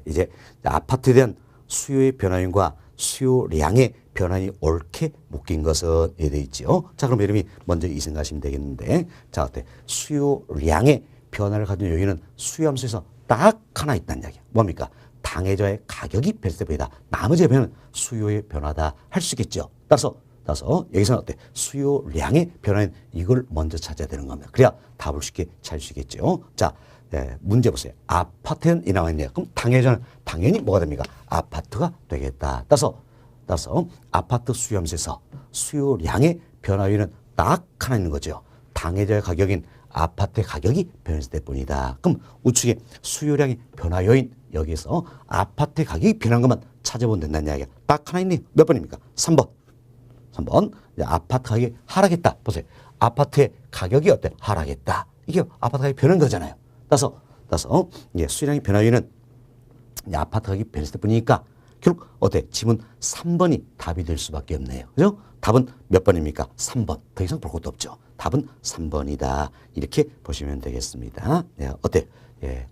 이제 아파트에 대한 수요의 변화인과 수요량의 변화이 옳게 묶인 것은 되어 있죠. 자, 그럼 여러분이 먼저 이 생각하시면 되겠는데, 자, 어때? 수요량의 변화를 가진 요인은 수요함수에서 딱 하나 있다는 이야기야. 뭡니까? 당해저의 가격이 변했을 때보다 나머지 변화는 수요의 변화다 할 수 있겠죠. 따라서 여기서는 어때? 수요량의 변화인 이걸 먼저 찾아야 되는 겁니다. 그래야 답을 쉽게 찾을 수 있겠죠. 자, 문제 보세요. 아파트는 이 나와 있네요. 그럼 당해저는 당연히 뭐가 됩니까? 아파트가 되겠다. 따라서 아파트 수요함수에서 수요량의 변화 요인은 딱 하나 있는 거죠. 당해저의 가격인 아파트의 가격이 변했을 때뿐이다. 그럼 우측에 수요량의 변화 요인 여기에서 아파트의 가격이 변한 것만 찾아보면 된다는 이야기야. 딱 하나 있네요. 몇 번입니까? 3번. 아파트 가격이 하락했다. 보세요. 아파트의 가격이 어때? 하락했다. 이게 아파트 가격이 변한 거잖아요. 따라서 수요량의 변화 요인은 아파트 가격이 변했을 때뿐이니까 결국 어때? 지문 3번이 답이 될 수밖에 없네요. 그죠? 답은 몇 번입니까? 3번. 더 이상 볼 것도 없죠. 답은 3번이다. 이렇게 보시면 되겠습니다. 어때?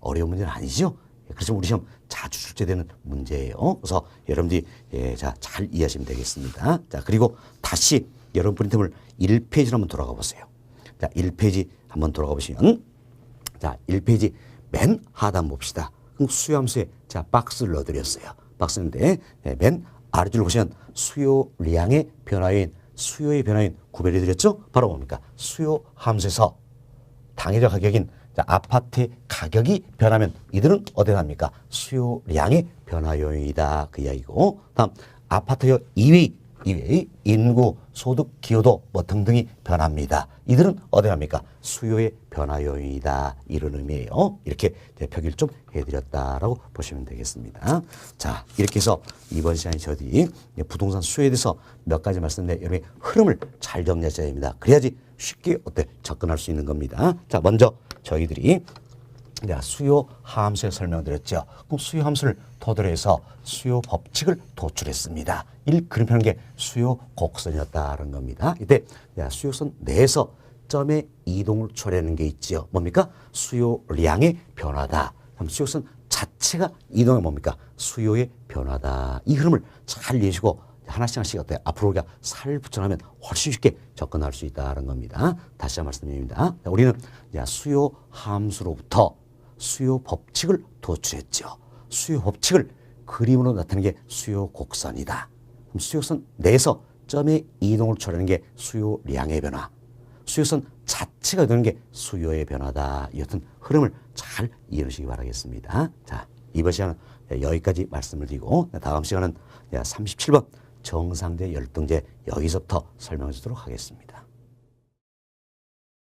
어려운 문제는 아니죠? 그래서 우리 시험 자주 출제되는 문제예요. 그래서 여러분들이 잘 이해하시면 되겠습니다. 자, 그리고 다시 여러분 프린트물 1페이지로 한번 돌아가 보세요. 자, 1페이지 한번 돌아가 보시면 자, 1페이지 맨 하단 봅시다. 그럼 수요함수에 제가 박스를 넣어드렸어요. 박스인데 맨 아래줄 보시면 수요량의 변화인 수요의 변화인 구별해드렸죠? 바로 뭡니까? 수요함수에서 당해저 가격인 아파트의 가격이 변하면 이들은 어디에 합니까? 수요량의 변화 요인이다. 그 이야기고 다음 아파트 가격 이외의 인구, 소득, 기여도 뭐 등등이 변합니다. 이들은 어디에 합니까? 수요의 변화 요인이다. 이런 의미예요. 이렇게 표기를 좀 해드렸다라고 보시면 되겠습니다. 자, 이렇게 해서 이번 시간에 저희 부동산 수요에 대해서 몇 가지 말씀드렸는데 여러분의 흐름을 잘 정리하셔야 됩니다. 그래야지 쉽게 접근할 수 있는 겁니다. 자, 먼저 저희들이 수요 함수에 설명드렸죠. 그럼 수요 함수를 토대로 해서 수요 법칙을 도출했습니다. 그림표는 게 수요 곡선이었다는 겁니다. 이때 수요선 내에서 점의 이동을 초래하는 게 있죠. 뭡니까? 수요량의 변화다. 그럼 수요선 자체가 이동이 뭡니까? 수요의 변화다. 이 흐름을 잘 이해하시고 하나씩 하나씩 어때 앞으로 우리가 살 붙여나면 훨씬 쉽게 접근할 수 있다는 겁니다. 다시 한번 말씀드립니다. 우리는 수요 함수로부터 수요 법칙을 도출했죠. 수요 법칙을 그림으로 나타내는 게 수요 곡선이다. 그럼 수요선 내에서 점의 이동을 초래하는 게 수요량의 변화. 수요선 자체가 되는 게 수요의 변화다. 이 같은 흐름을 잘 이해하시기 바라겠습니다. 자, 이번 시간은 여기까지 말씀을 드리고 다음 시간은 37번 정상제 열등제 여기서부터 설명해 주도록 하겠습니다.